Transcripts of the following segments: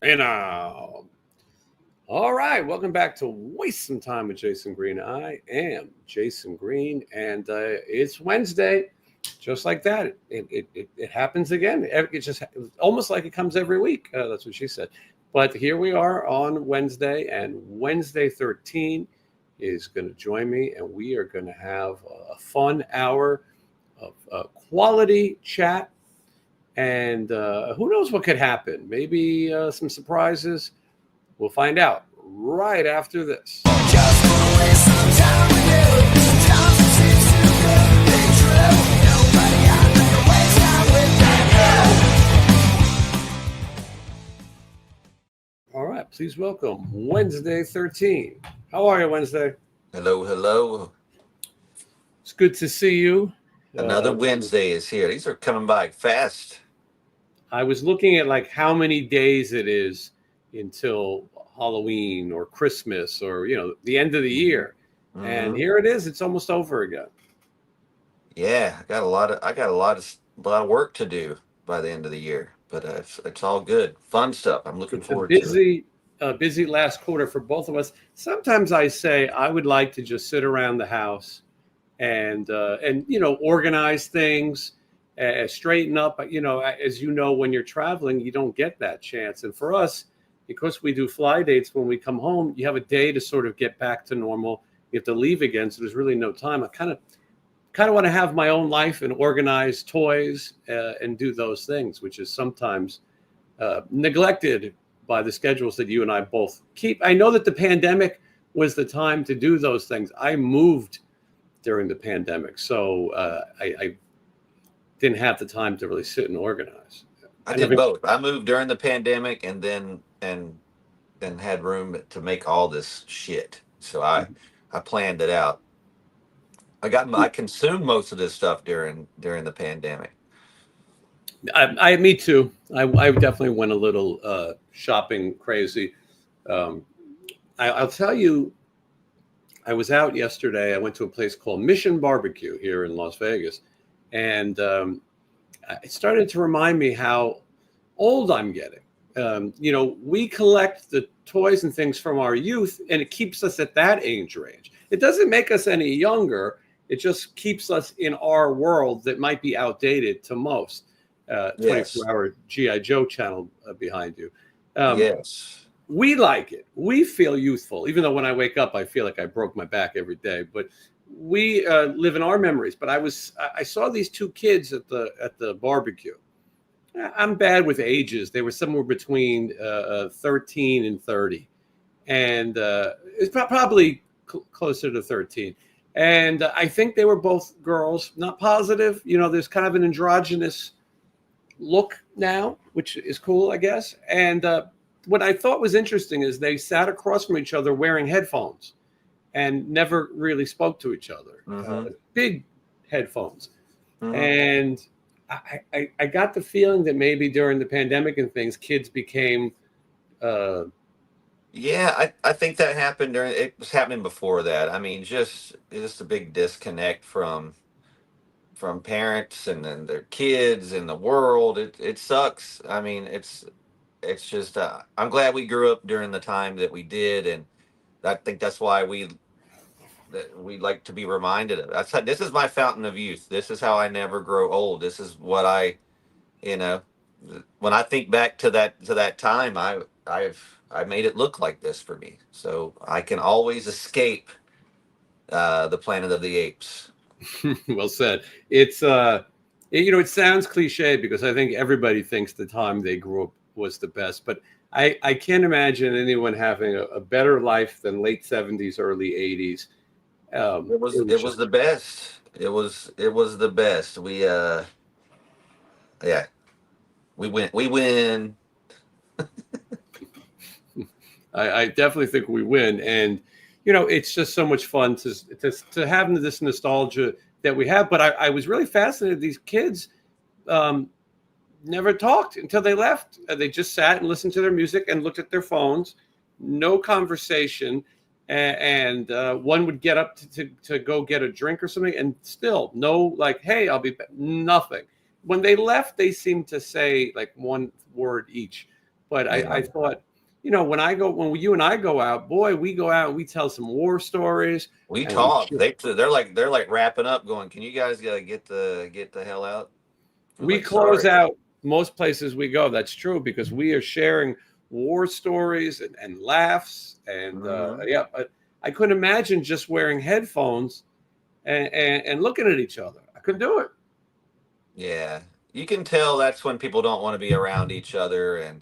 And all right, welcome back to Waste Some Time with Jason Green. I am Jason Green, and it's Wednesday, just like that. It happens again. It's just almost like it comes every week. That's what she said. But here we are on Wednesday, and Wednesday 13 is going to join me, and we are going to have a fun hour of quality chat. And who knows what could happen? Maybe some surprises. We'll find out right after this. Just wanna waste some time with you. Sometimes it seems too good to be true. Nobody out there can waste time with you. All right, please welcome Wednesday 13. How are you, Wednesday? Hello. It's good to see you. Another Wednesday is here. These are coming by fast. I was looking at like how many days it is until Halloween or Christmas or the end of the year, and here it is. It's almost over again. Yeah, I got a lot of work to do by the end of the year, but it's all good, fun stuff. I'm looking forward to it. Busy last quarter for both of us. Sometimes I say I would like to just sit around the house and organize things. Straighten up, as you know, when you're traveling, you don't get that chance. And for us, because we do fly dates, when we come home, you have a day to sort of get back to normal. You have to leave again, so there's really no time. I kind of want to have my own life and organize toys and do those things, which is sometimes neglected by the schedules that you and I both keep. I know that the pandemic was the time to do those things. I moved during the pandemic, so I didn't have the time to really sit and organize. I did both. I moved during the pandemic and then had room to make all this shit. So I planned it out. I consumed most of this stuff during the pandemic. Me too. I definitely went a little shopping crazy. I'll tell you, I was out yesterday. I went to a place called Mission Barbecue here in Las Vegas. And it started to remind me how old I'm getting. We collect the toys and things from our youth, and it keeps us at that age range. It doesn't make us any younger. It just keeps us in our world that might be outdated to most. 24-hour G.I. Joe channel behind you. Yes. We like it. We feel youthful, even though when I wake up, I feel like I broke my back every day. But we live in our memories. But I saw these two kids at the barbecue. I'm bad with ages. They were somewhere between 13 and 30, and it's probably closer to 13. And I think they were both girls. Not positive. There's kind of an androgynous look now, which is cool, I guess. And what I thought was interesting is they sat across from each other wearing headphones and never really spoke to each other. Big headphones. And I got the feeling that maybe during the pandemic and things, kids became... I think that happened it was happening before that. I mean, just a big disconnect from parents and then their kids and the world. It sucks. I mean, it's just, I'm glad we grew up during the time that we did. And I think that's why we like to be reminded of. This is my fountain of youth. This is how I never grow old. This is what when I think back to that time, I made it look like this for me. So I can always escape the Planet of the Apes. Well said. It's it sounds cliche because I think everybody thinks the time they grew up was the best, but I can't imagine anyone having a better life than late 70s, early 80s. It was the best. It was the best. We win. I definitely think we win, and it's just so much fun to have this nostalgia that we have. But I was really fascinated. These kids never talked until they left. They just sat and listened to their music and looked at their phones. No conversation. And one would get up to go get a drink or something, and still no, like, hey, I'll be back. Nothing. When they left, they seemed to say like one word each. But Yeah. I thought, when you and I go out, boy, we go out and we tell some war stories. We And talk. They're like wrapping up, going, "Can you guys get the hell out?" I'm we like, close "Sorry." out most places we go. That's true, because we are sharing war stories and laughs. And Mhm. yeah, but I couldn't imagine just wearing headphones and looking at each other. I couldn't do it. Yeah, you can tell that's when people don't want to be around each other, and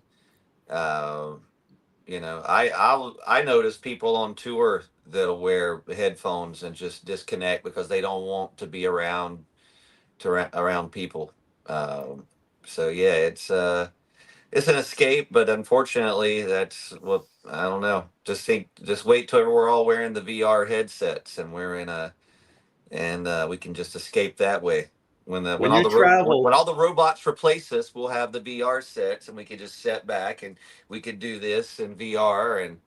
uh, I notice people on tour that'll wear headphones and just disconnect because they don't want to be around people. Um, so yeah, it's an escape, but unfortunately, that's what I don't know. Just wait till we're all wearing the VR headsets and we can just escape that way. When you travel, When all the robots replace us, we'll have the VR sets, and we can just sit back and we could do this in VR. And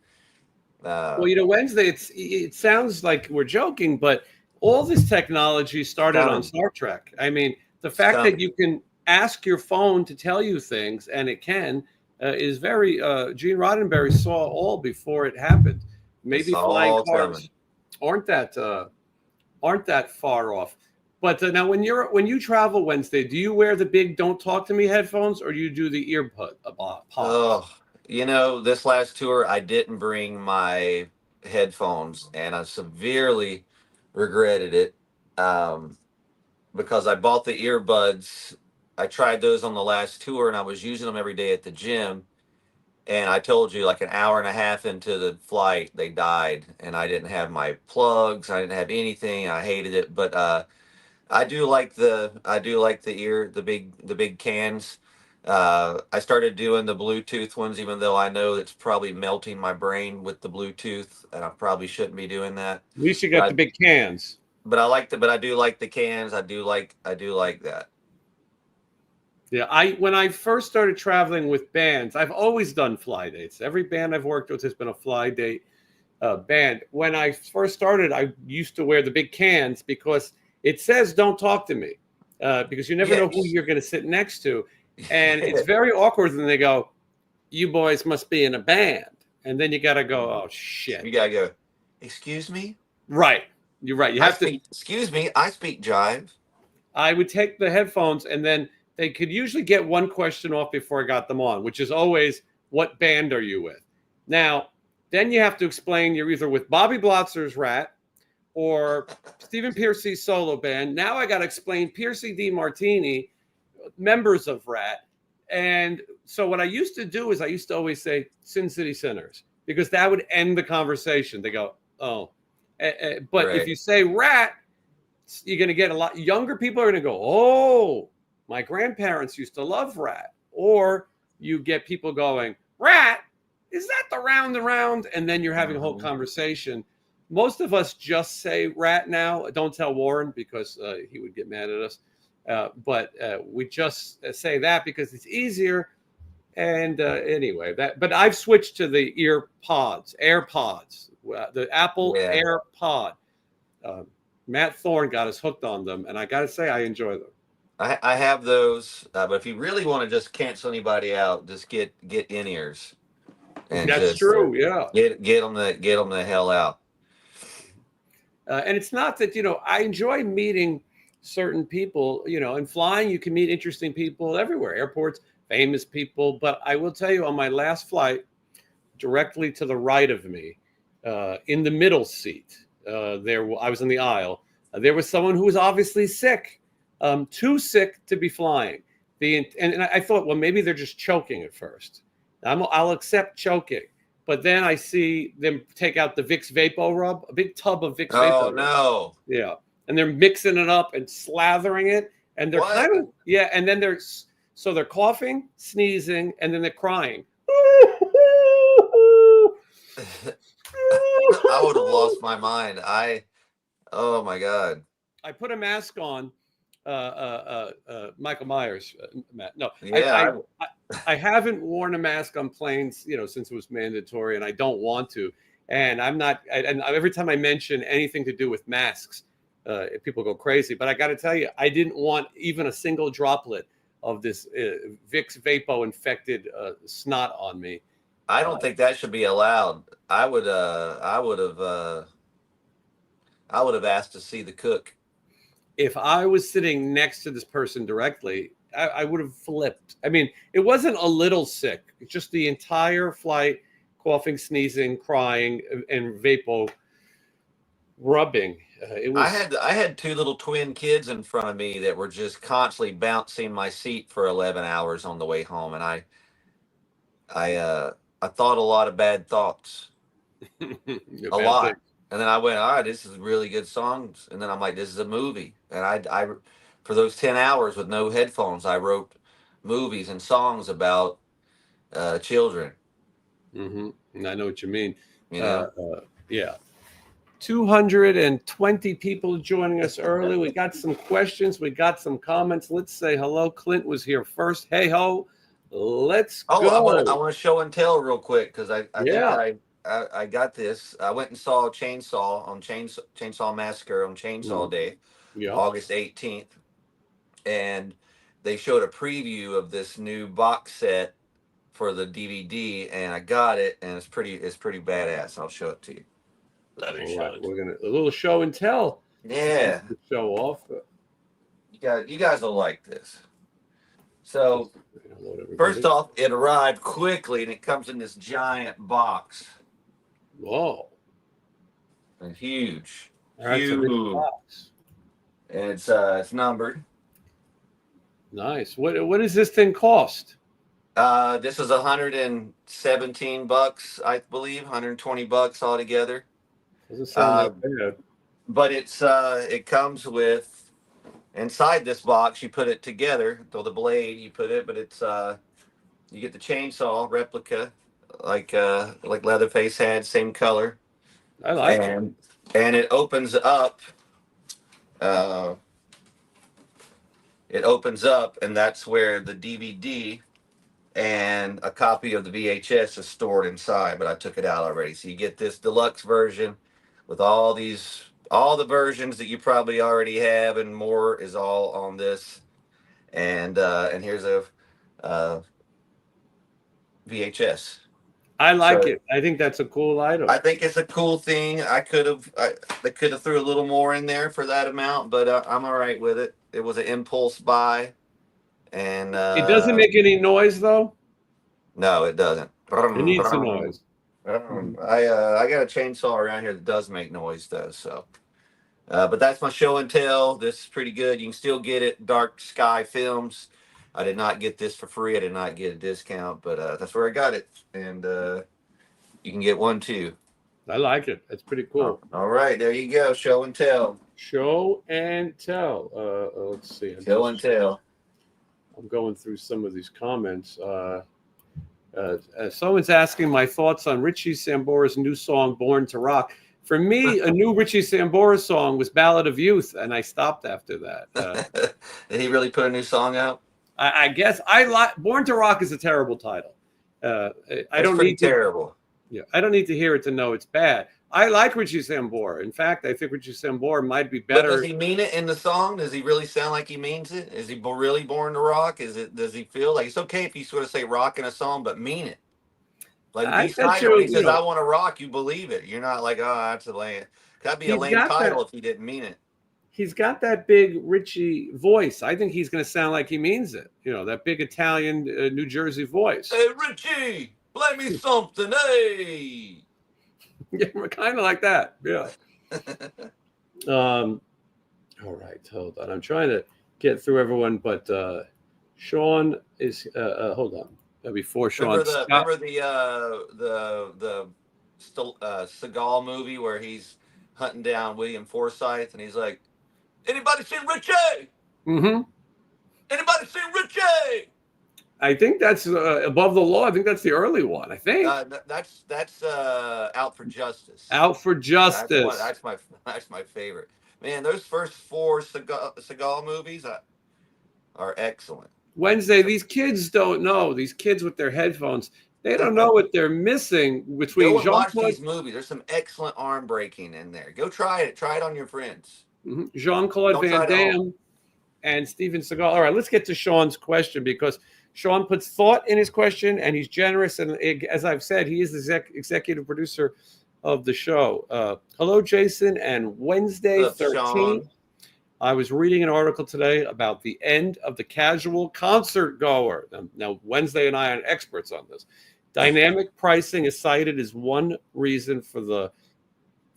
well, Wednesday, it sounds like we're joking, but all this technology started on coming, Star Trek. I mean, the it's fact that coming. you can ask your phone to tell you things, and it can, is very. Gene Roddenberry saw all before it happened. It's Maybe flying all coming. cars aren't that far off. But now, when you travel Wednesday, do you wear the big "Don't Talk to Me" headphones, or do you do the pods? Oh, this last tour, I didn't bring my headphones, and I severely regretted it. Um, because I bought the earbuds. I tried those on the last tour, and I was using them every day at the gym. And I told you, like an hour and a half into the flight, they died, and I didn't have my plugs. I didn't have anything. I hated it, but I do like the big cans. I started doing the Bluetooth ones, even though I know it's probably melting my brain with the Bluetooth, and I probably shouldn't be doing that. At least you But got the big cans. but I do like the cans. I do like that. Yeah, when I first started traveling with bands, I've always done fly dates. Every band I've worked with has been a fly date band. When I first started, I used to wear the big cans because it says "Don't talk to me," because you never know who Yes. you're going to sit next to, and it's very awkward when they go, "You boys must be in a band," and then you got to go, "Oh You shit!" gotta go. Excuse me. Right, you're right. You have to. Excuse me. I speak jive. I would take the headphones, and then they could usually get one question off before I got them on, which is always, "What band are you with?" Now, then you have to explain you're either with Bobby Blotzer's Rat or Stephen Pearcy's solo band. Now I got to explain Piercy D. Martini, members of Rat. And so what I used to do is I used to always say Sin City Sinners, because that would end the conversation. They go, "Oh." But if Right. you say Rat, you're going to get a lot younger people are going to go, "Oh, my grandparents used to love Rat." Or you get people going, "Rat, is that the Round and Round?" And then you're having a whole Mhm. conversation. Most of us just say Rat now. Don't tell Warren, because he would get mad at us. But we just say that because it's easier. And anyway, but I've switched to the AirPods, the Apple Yeah. AirPod. Uh, Matt Thorne got us hooked on them, and I got to say, I enjoy them. I have those, but if you really want to just cancel anybody out, just get in ears and That's just true, yeah. get them the hell out. And it's not that, I enjoy meeting certain people, and flying, you can meet interesting people everywhere, airports, famous people. But I will tell you, on my last flight, directly to the right of me, in the middle seat, I was in the aisle. There was someone who was obviously sick, too sick to be flying. And I thought, well, maybe they're just choking at first. I'll accept choking. But then I see them take out the Vicks Vapo Rub, a big tub of Vicks Oh Vapo Rub. no! Yeah. And they're mixing it up and slathering it. And they're What? kind of, yeah. And then they're coughing, sneezing, and then they're crying. I would have lost my mind. Oh my god. I put a mask on, Michael Myers. Matt. No, Yeah. I haven't worn a mask on planes, since it was mandatory, and I don't want to. And I'm not. And every time I mention anything to do with masks, people go crazy. But I got to tell you, I didn't want even a single droplet of this Vicks Vapo infected snot on me. I don't think that should be allowed. I would have asked to see the cook. If I was sitting next to this person directly, I would have flipped. I mean, it wasn't a little sick. It's just the entire flight, coughing, sneezing, crying, and Vapo rubbing. It was. I had two little twin kids in front of me that were just constantly bouncing my seat for 11 hours on the way home, and I thought a lot of bad thoughts, a lot. Thing. And then I went, all right, this is really good songs. And then I'm like, this is a movie. And I for those 10 hours with no headphones, I wrote movies and songs about children. Mm-hmm. I know what you mean. You know? Yeah. 220 people joining us early. We got some questions. We got some comments. Let's say hello. Clint was here first. Hey ho. Let's go. I want to show and tell real quick because I got this. I went and saw Chainsaw on Chainsaw Massacre on Chainsaw Day, August 18th, and they showed a preview of this new box set for the DVD, and I got it, and it's pretty badass. I'll show it to you. Let me show it. We're gonna a little show and tell. Yeah, show off. You guys will like this. So, first off, it arrived quickly, and it comes in this giant box. Whoa. And huge. That's huge. A big box. And it's numbered. Nice. What does this thing cost? This is $117, I believe, $120 altogether. Doesn't sound that bad. But it comes with inside this box. You put it together, though the blade you put it, but it's you get the chainsaw replica, like Leatherface had, same color. I like it. And it opens up. And that's where the DVD and a copy of the VHS is stored inside. But I took it out already, so you get this deluxe version with all the versions that you probably already have, and more is all on this. And here's a VHS. I like it. I think that's a cool item. I think it's a cool thing. They could have threw a little more in there for that amount, but I'm all right with it. It was an impulse buy, and it doesn't make any noise though. No, it doesn't. It needs some noise. I got a chainsaw around here that does make noise though. So, but that's my show and tell. This is pretty good. You can still get it. Dark Sky Films. I did not get this for free. I did not get a discount, but that's where I got it. And you can get one too. I like it. That's pretty cool. All right, there you go. Show and tell. Show and tell. Let's see. Show and tell. I'm going through some of these comments. Someone's asking my thoughts on Richie Sambora's new song, Born to Rock. For me, a new Richie Sambora song was Ballad of Youth, and I stopped after that. Did he really put a new song out? I guess Born to Rock is a terrible title. I don't need terrible. Yeah, I don't need to hear it to know it's bad. I like Richie Sambora. In fact, I think Richie Sambora might be better. But does he mean it in the song? Does he really sound like he means it? Is he really born to rock? Does he feel like it's okay if you sort of say rock in a song, but mean it? Like when he says, I want to rock, you believe it. You're not like, oh, that's a lame. That'd be a lame title if he didn't mean it. He's got that big Richie voice. I think he's going to sound like he means it. You know, that big Italian New Jersey voice. Hey, Richie, play me something. Hey. Yeah, we're kind of like that. Yeah. All right. Hold on. I'm trying to get through everyone, but Sean is, hold on. Before Sean. Remember the Seagal movie where he's hunting down William Forsythe and he's like, anybody seen Richie? Mm-hmm. Anybody seen Richie? I think that's Above the Law. I think that's the early one. I think that's Out for Justice. Out for Justice. That's my favorite. Man, those first four Seagal movies are excellent. Wednesday, these kids don't know. These kids with their headphones, they don't know what they're missing between. Go and watch these movies. There's some excellent arm breaking in there. Go try it. Try it on your friends. Mm-hmm. Jean-Claude Van Damme and Steven Seagal. All right, let's get to Sean's question, because Sean puts thought in his question, and he's generous. And as I've said, he is the executive producer of the show. Hello, Jason, and Wednesday What's up, 13. Sean? I was reading an article today about the end of the casual concert goer. Now, Wednesday and I are experts on this. Dynamic pricing is cited as one reason for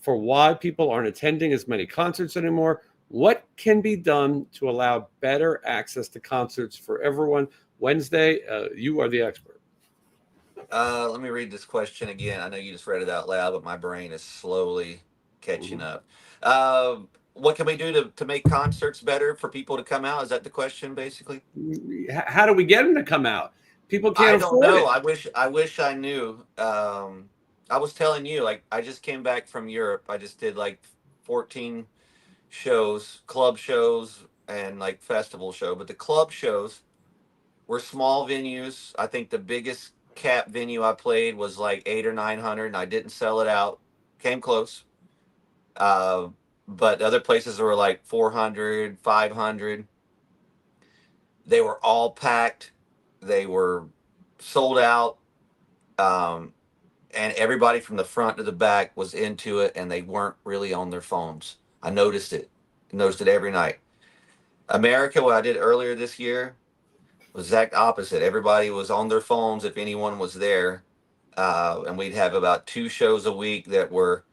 why people aren't attending as many concerts anymore. What can be done to allow better access to concerts for everyone? Wednesday, you are the expert. Let me read this question again. I know you just read it out loud, but my brain is slowly catching up. What can we do to make concerts better for people to come out? Is that the question, basically? How do we get them to come out? People can't afford know. it. I wish I knew. I was telling you, like, I just came back from Europe. I just did like 14 shows, club shows, and like festival show. But the club shows were small venues. I think the biggest cap venue I played was like 800 or 900, and I didn't sell it out. Came close. But other places were like 400, 500. They were all packed. They were sold out. And everybody from the front to the back was into it, and they weren't really on their phones. I noticed it. I noticed it every night. America, what I did earlier this year, was exact opposite. Everybody was on their phones if anyone was there. And we'd have about 2 shows a week that were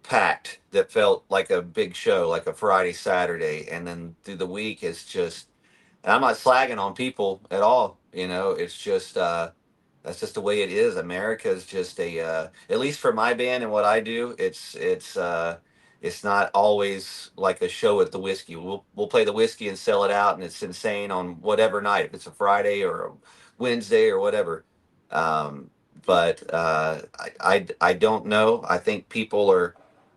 packed, that felt like a big show, like a Friday, Saturday. And then through the week, it's just, and I'm not slagging on people at all. It's just, that's just the way it is. America is just at least for my band and what I do, it's not always like a show at the whiskey. We'll play the whiskey and sell it out, and it's insane on whatever night, if it's a Friday or a Wednesday or whatever. But I don't know. I think people are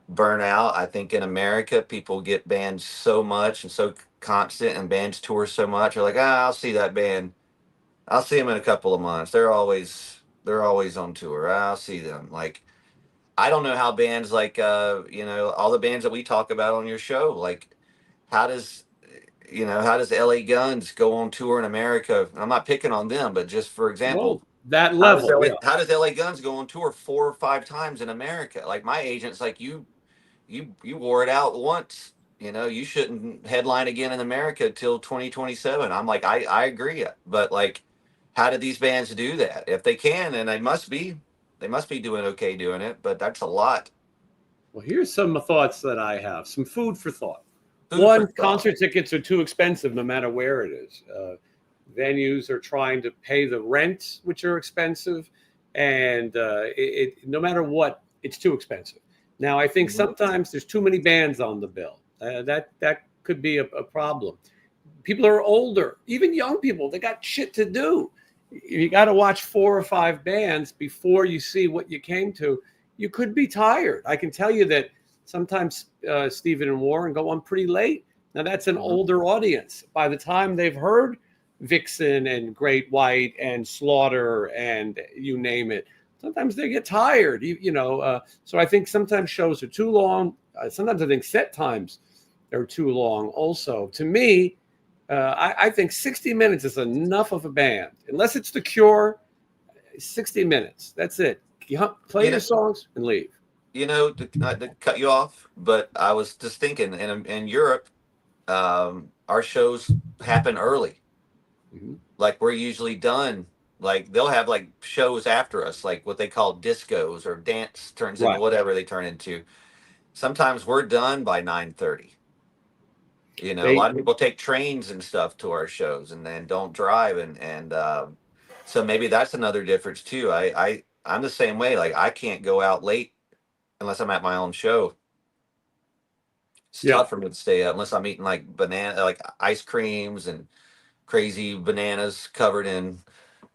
burnt out. I think in America, people get bands so much and so constant, and bands tour so much. They're like, I'll see that band. I'll see them in a couple of months. They're always on tour. I'll see them. Like, I don't know how bands like all the bands that we talk about on your show, like, how does LA Guns go on tour in America? I'm not picking on them, but just for example, that level. How does LA Guns go on tour 4 or 5 times in America? Like, my agent's like, you wore it out once. You shouldn't headline again in America till 2027. I'm like, I agree, but like, how did these bands do that? If they can, and they must be doing okay doing it, but that's a lot. Well, here's some thoughts that I have. Some food for thought. One, concert tickets are too expensive no matter where it is. Venues are trying to pay the rent, which are expensive, and no matter what, it's too expensive. Now, I think sometimes there's too many bands on the bill. That could be a problem. People are older, even young people. They got shit to do. You got to watch 4 or 5 bands before you see what you came to. You could be tired. I can tell you that sometimes Stephen and Warren go on pretty late. Now, that's an older audience. By the time they've heard Vixen and Great White and Slaughter and you name it, sometimes they get tired. So I think sometimes shows are too long. Sometimes I think set times are too long also. To me, I think 60 minutes is enough of a band. Unless it's The Cure, 60 minutes. That's it. Play your songs and leave. To cut you off, but I was just thinking, in Europe, our shows happen early. Like, we're usually done. Like, they'll have like shows after us, like what they call discos, or dance turns into whatever they turn into. Sometimes we're done by 9:30. A lot of people take trains and stuff to our shows and then don't drive, and so maybe that's another difference too. I'm the same way. Like, I can't go out late unless I'm at my own show. It's tough for me to stay up unless I'm eating like ice creams and crazy bananas covered in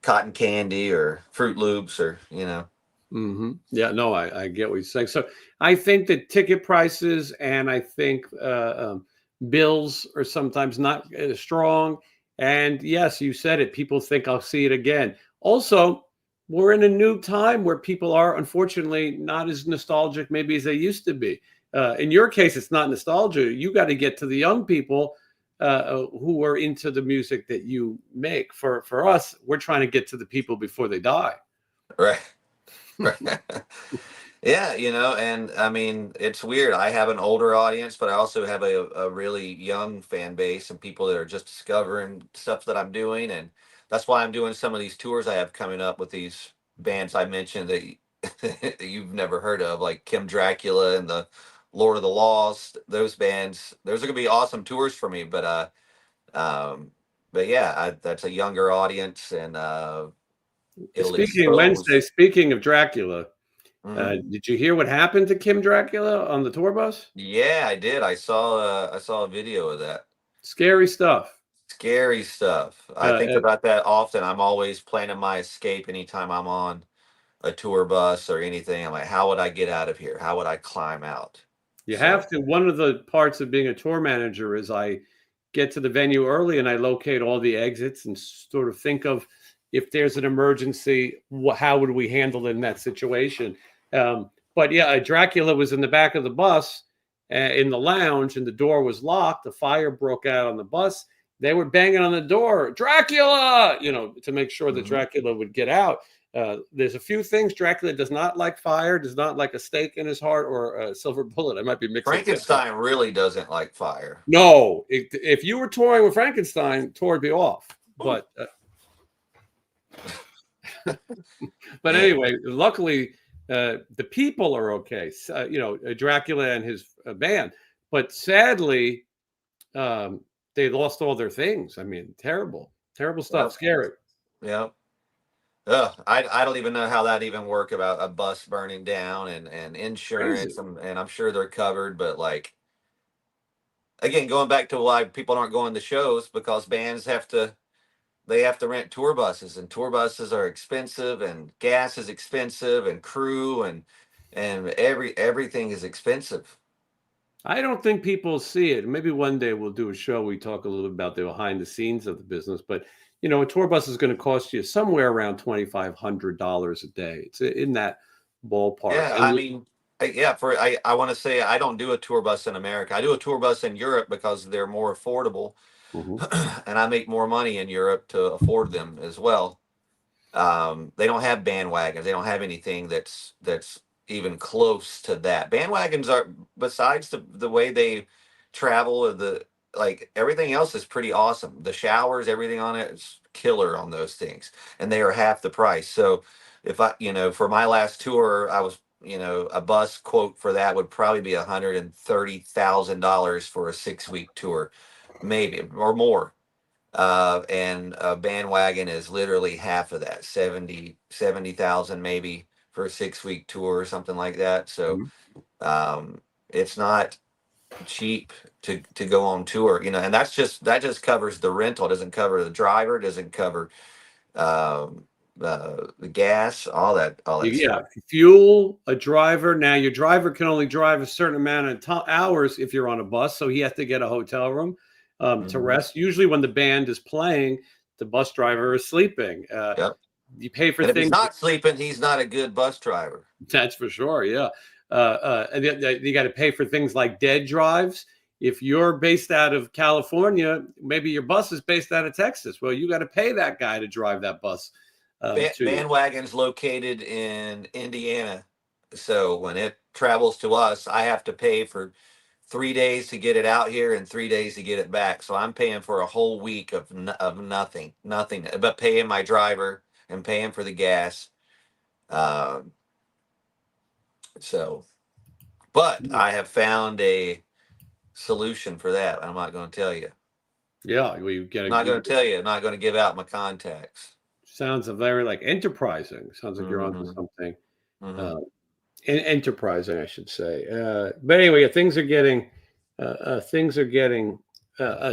cotton candy or Fruit Loops, or Yeah, no, I get what you're saying. So I think that ticket prices and I think bills are sometimes not as strong. And yes, you said it. People think I'll see it again. Also, we're in a new time where people are unfortunately not as nostalgic maybe as they used to be. In your case, it's not nostalgia. You got to get to the young people who are into the music that you make. For us, we're trying to get to the people before they die. Right. Right. Yeah, and I mean, it's weird. I have an older audience, but I also have a really young fan base and people that are just discovering stuff that I'm doing. And that's why I'm doing some of these tours I have coming up with these bands I mentioned that, that you've never heard of, like Kim Dracula and the Lord of the Lost, those bands. Those are going to be awesome tours for me. Um, but yeah, that's a younger audience, and it'll expose. Speaking of Dracula, Mhm. did you hear what happened to Kim Dracula on the tour bus? Yeah, I did. I saw a video of that. Scary stuff. Scary stuff. Uh, I think uh, about that often. I'm always planning my escape anytime I'm on a tour bus or anything. I'm like, how would I get out of here? How would I climb out? you So, have to. One of the parts of being a tour manager is I get to the venue early and I locate all the exits and sort of think of if there's an emergency, how would we handle it in that situation? But yeah, Dracula was in the back of the bus in the lounge, and the door was locked. The fire broke out on the bus. They were banging on the door, Dracula, to make sure that mhm. Dracula would get out. There's a few things. Dracula does not like fire, does not like a stake in his heart or a silver bullet. I might be mixing things up. Frankenstein really doesn't like fire. No, if you were touring with Frankenstein, tour would be off. But but Yeah. anyway, luckily the people are okay. Dracula and his band. But sadly, they lost all their things. I mean, terrible, terrible stuff. Yep. Scary. Yep. Ugh, I don't even know how that even work about a bus burning down and Crazy. insurance, and I'm sure they're covered, but like, again, going back to why people aren't going to shows, because bands have to rent tour buses, and tour buses are expensive, and gas is expensive, and crew, and everything is expensive. I don't think people see it. Maybe one day we'll do a show. We talk a little bit about the behind the scenes of the business, but a tour bus is going to cost you somewhere around $2,500 a day. It's in that ballpark. Yeah, I And mean, yeah, I want to say I don't do a tour bus in America. I do a tour bus in Europe because they're more affordable, Mhm. and I make more money in Europe to afford them as well. They don't have bandwagons. They don't have anything that's even close to that. Bandwagons are, besides the way they travel, or the, like, everything else is pretty awesome. The showers, everything on it is killer on those things, and they are half the price. So if for my last tour, I was, a bus quote for that would probably be $130,000 for a 6 week tour, maybe, or more. And a bandwagon is literally half of that, 70,000 maybe for a 6 week tour or something like that. So Mhm. it's not cheap to go on tour, and that just covers the rental. It doesn't cover the driver, doesn't cover um, the gas, all that Yeah, stuff. fuel, a driver. Now, your driver can only drive a certain amount of hours if you're on a bus, so he has to get a hotel room to Hmm. rest. Usually, when the band is playing, the bus driver is sleeping. Yep. You pay for And if he's things. not sleeping, he's not a good bus driver. That's for sure. Yeah, and you got to pay for things like dead drives. If you're based out of California, maybe your bus is based out of Texas. Well, you got to pay that guy to drive that bus to you. Bandwagon's located in Indiana, so when it travels to us, I have to pay for 3 days to get it out here and 3 days to get it back. So I'm paying for a whole week of nothing, but paying my driver and paying for the gas. Um, so, but I have found a solution for that. I'm not going to tell you. Yeah, well, you get I'm a. not going to tell you. I'm not going to give out my contacts. Sounds a very like enterprising. Sounds like you're onto Hmm. something. Hmm. Uh, enterprising, I should say. But anyway, things are getting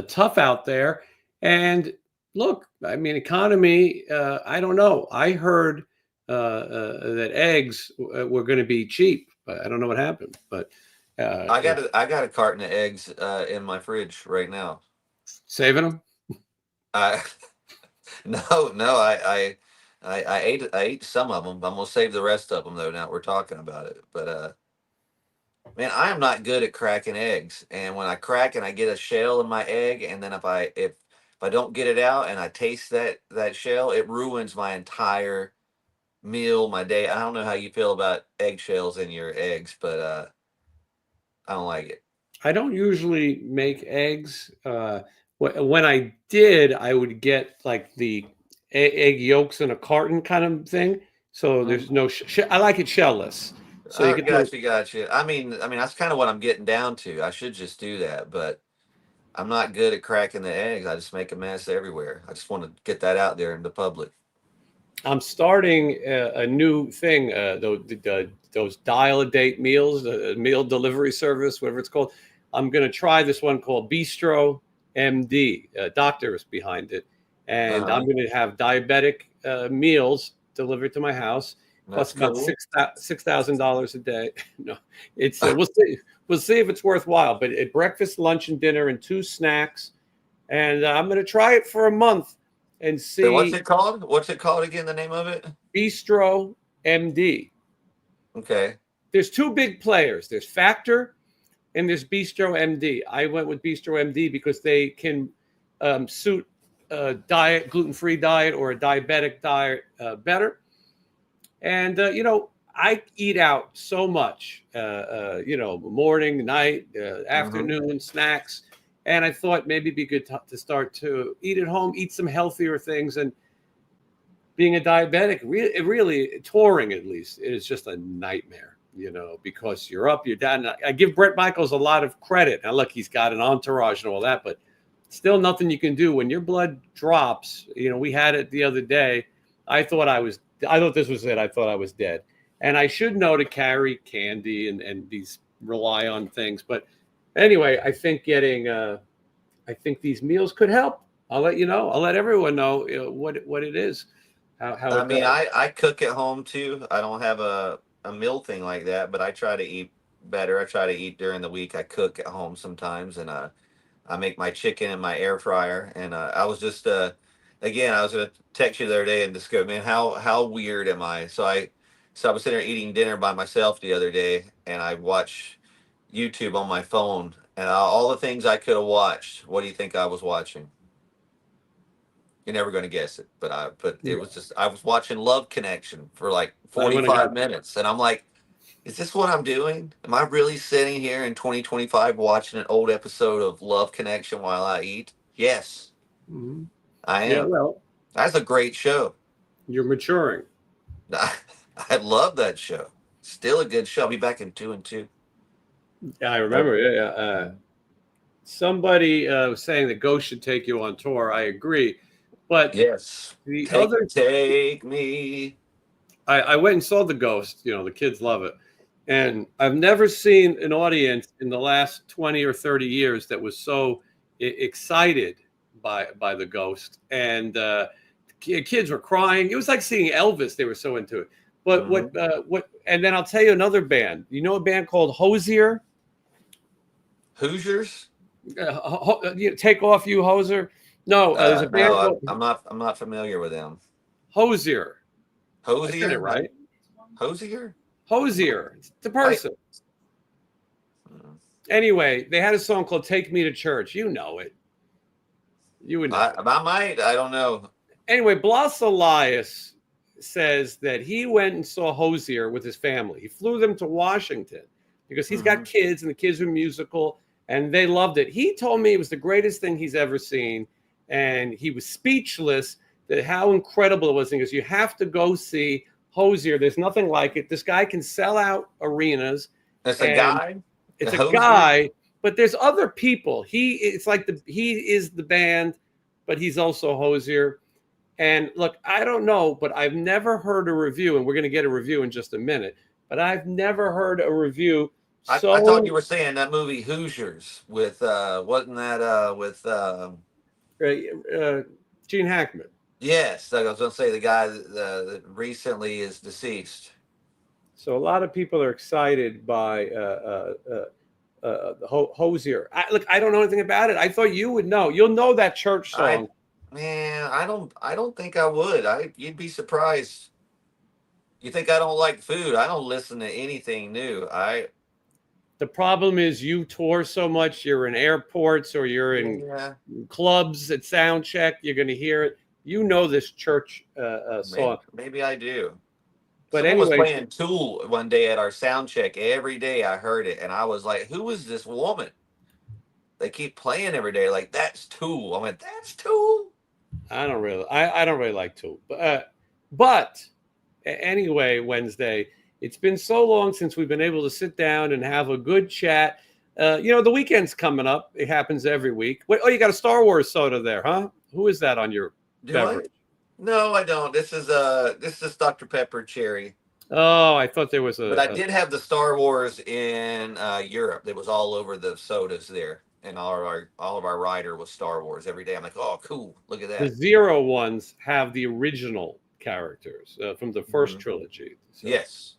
tough out there. And look, I mean, economy. I don't know. I heard that eggs were going to be cheap, but I don't know what happened. But I got a carton of eggs in my fridge right now. saving them. I No, no, I ate some of them. I'm gonna save the rest of them though. Now we're talking about it, but Man, I am not good at cracking eggs. And when I crack and I get a shell in my egg, and then if I don't get it out and I taste that shell, it ruins my entire meal, my day. I don't know how you feel about eggshells in your eggs, but I don't like it. I don't usually make eggs. When I did, I would get like the egg yolks in a carton kind of thing. So there's Mhm. no. I like it shellless. So you get the. Gotcha. I mean, that's kind of what I'm getting down to. I should just do that, but I'm not good at cracking the eggs. I just make a mess everywhere. I just want to get that out there in the public. I'm starting a new thing. Those dial-a-date meals, meal delivery service, whatever it's called. I'm going to try this one called Bistro MD. Doctor is behind it, and Uh-huh. I'm going to have diabetic meals delivered to my house. That's Costs about cool. $6,000 a day. No, it's we'll see. We'll see if it's worthwhile. But at breakfast, lunch, and dinner, and two snacks, and I'm going to try it for a month and So what's see. it called? What's it called again? The name of it? Bistro MD. Okay. There's two big players. There's Factor and there's Bistro MD. I went with Bistro MD because they can suit a diet, gluten-free diet or a diabetic diet better. And I eat out so much. Morning, night, Mm-hmm. afternoon snacks. And I thought maybe it'd be good to start to eat at home, eat some healthier things, and being a diabetic, really touring at least, it is just a nightmare, because you're up, you're down. I give Brett Michaels a lot of credit. Now, look, he's got an entourage and all that, but still nothing you can do when your blood drops. We had it the other day. I thought this was it. I thought I was dead. And I should know to carry candy and these rely on things. But anyway, I think these meals could help. I'll let you know. I'll let everyone know, what it is, how I it mean, does. I cook at home too. I don't have a meal thing like that, but I try to eat better. I try to eat during the week. I cook at home sometimes, and I make my chicken in my air fryer. And I was just again, I was gonna text you the other day and just go, man, how weird am I? So I was sitting there eating dinner by myself the other day, and I watch YouTube on my phone, and all the things I could have watched. What do you think I was watching? You're never going to guess it, but it was just I was watching Love Connection for like I want to go. 45 minutes, and I'm like, is this what I'm doing? Am I really sitting here in 2025 watching an old episode of Love Connection while I eat? Yes, Mhm. I Yeah, am. well, That's a great show. you're maturing. I love that show. Still a good show. I'll be back in 2 and 2. Yeah, I Uh, remember. Yeah, yeah. Somebody was saying that Ghost should take you on tour. I agree, but yes. the Take other, take me. I went and saw the Ghost. The kids love it, and I've never seen an audience in the last 20 or 30 years that was so excited by the Ghost, and kids were crying. It was like seeing Elvis. They were so into it. But Hmm. what? And then I'll tell you another band. You know a band called Hosier? Hoosiers. Take off, you hoser. No, there's a No, band called I'm not familiar with them. Hosier. I said it Hosier? right. Hosier? Hosier. It's the I person. Anyway, they had a song called "Take Me to Church." You know it. You would know it. I might. I don't know. Anyway, Blas Elias says that he went and saw Hosier with his family. He flew them to Washington because he's got Hmm. kids and the kids are musical and they loved it. He told me it was the greatest thing he's ever seen. And he was speechless that how incredible it was. Because you have to go see Hosier. There's nothing like it. This guy can sell out arenas, It's a and guy. A it's a Hosier. guy, but there's other people. He is the band, but he's also Hosier. And look, I don't know, but I've never heard a review, and we're going to get a review in just a minute, but I've never heard a review I thought you so were saying that movie Hoosiers with wasn't that with uh, uh, Gene Hackman. yes, I was gonna say the guy that recently is deceased. So a lot of people are excited by Hosier. Look, I don't know anything about it. I thought you would know. You'll know that church I song. man, I don't think I would. I You'd be surprised. You think I don't like food? I don't listen to anything new. The problem is you tour so much. You're in airports or you're in Yeah, clubs at sound check. You're going to hear it. You know this church song. maybe I do. But Someone was anyway, playing Tool one day at our sound check. Every day I heard it, and I was like, "Who is this woman?" They keep playing every day. Like, that's Tool. I went, "That's Tool." I don't really like Tool. But anyway, Wednesday, it's been so long since we've been able to sit down and have a good chat. The weekend's coming up. It happens every week. Wait, oh, you got a Star Wars soda there, huh? Who is that on your Do I? beverage? No, I don't. This is Dr. Pepper Cherry. Oh, I thought there was But I did have the Star Wars in Europe. It was all over the sodas there, and all of our rider was Star Wars every day. I'm like, oh, cool! Look at the that. Zero ones have the original characters from the first Mhm. trilogy. So, Yes.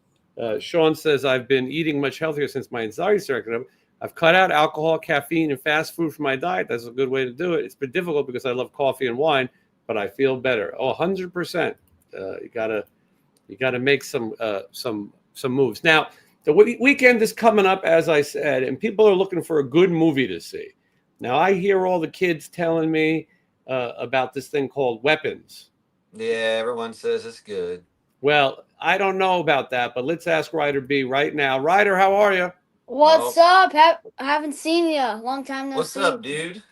Sean says, I've been eating much healthier since my anxiety started. I've cut out alcohol, caffeine, and fast food from my diet. That's a good way to do it. It's been difficult because I love coffee and wine, but I feel better. Oh, 100%. You gotta make some moves. Now, the weekend is coming up, as I said, and people are looking for a good movie to see. Now, I hear all the kids telling me about this thing called Weapons. Yeah, everyone says it's good. Well, I don't know about that, but let's ask Ryder B right now. Ryder, how are you? What's Oh, up? I haven't seen you. Long time no what's see. up, dude?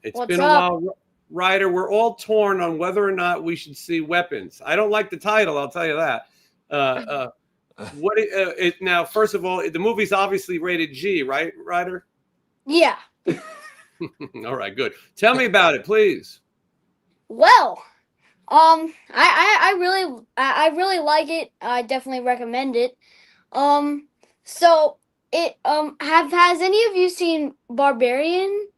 It's What's been a up? while. Ryder, we're all torn on whether or not we should see Weapons. I don't like the title, I'll tell you that. Now? First of all, the movie's obviously rated G, right, Ryder? Yeah. All right, good. Tell me about it, please. Well, I really like it. I definitely recommend it. So has any of you seen Barbarian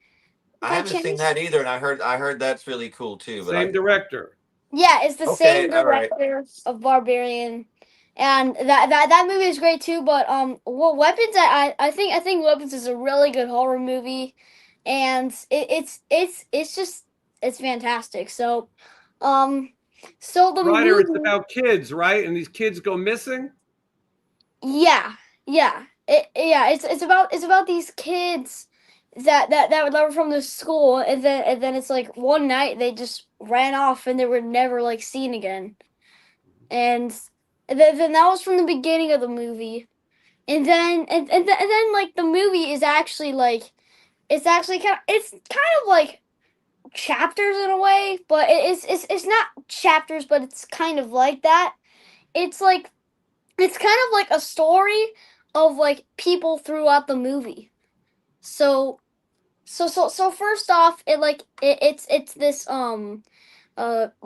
I by haven't seen chance? that either, and I heard that's really cool too. But Same I director. Yeah, it's the okay, same all right. director of Barbarian, and that movie is great too. But well, Weapons, I think Weapons is a really good horror movie, and it's fantastic. Um, so the Ryder, it's movie, about kids, right? And these kids go missing. yeah, it's about these kids that were from the school, and then it's like one night they just ran off and they were never like seen again. And then that was from the beginning of the movie, and then like the movie is actually like it's kind of like chapters in a way, but it's not chapters, but it's kind of like that. It's like it's kind of like a story of like people throughout the movie. So first off, it's this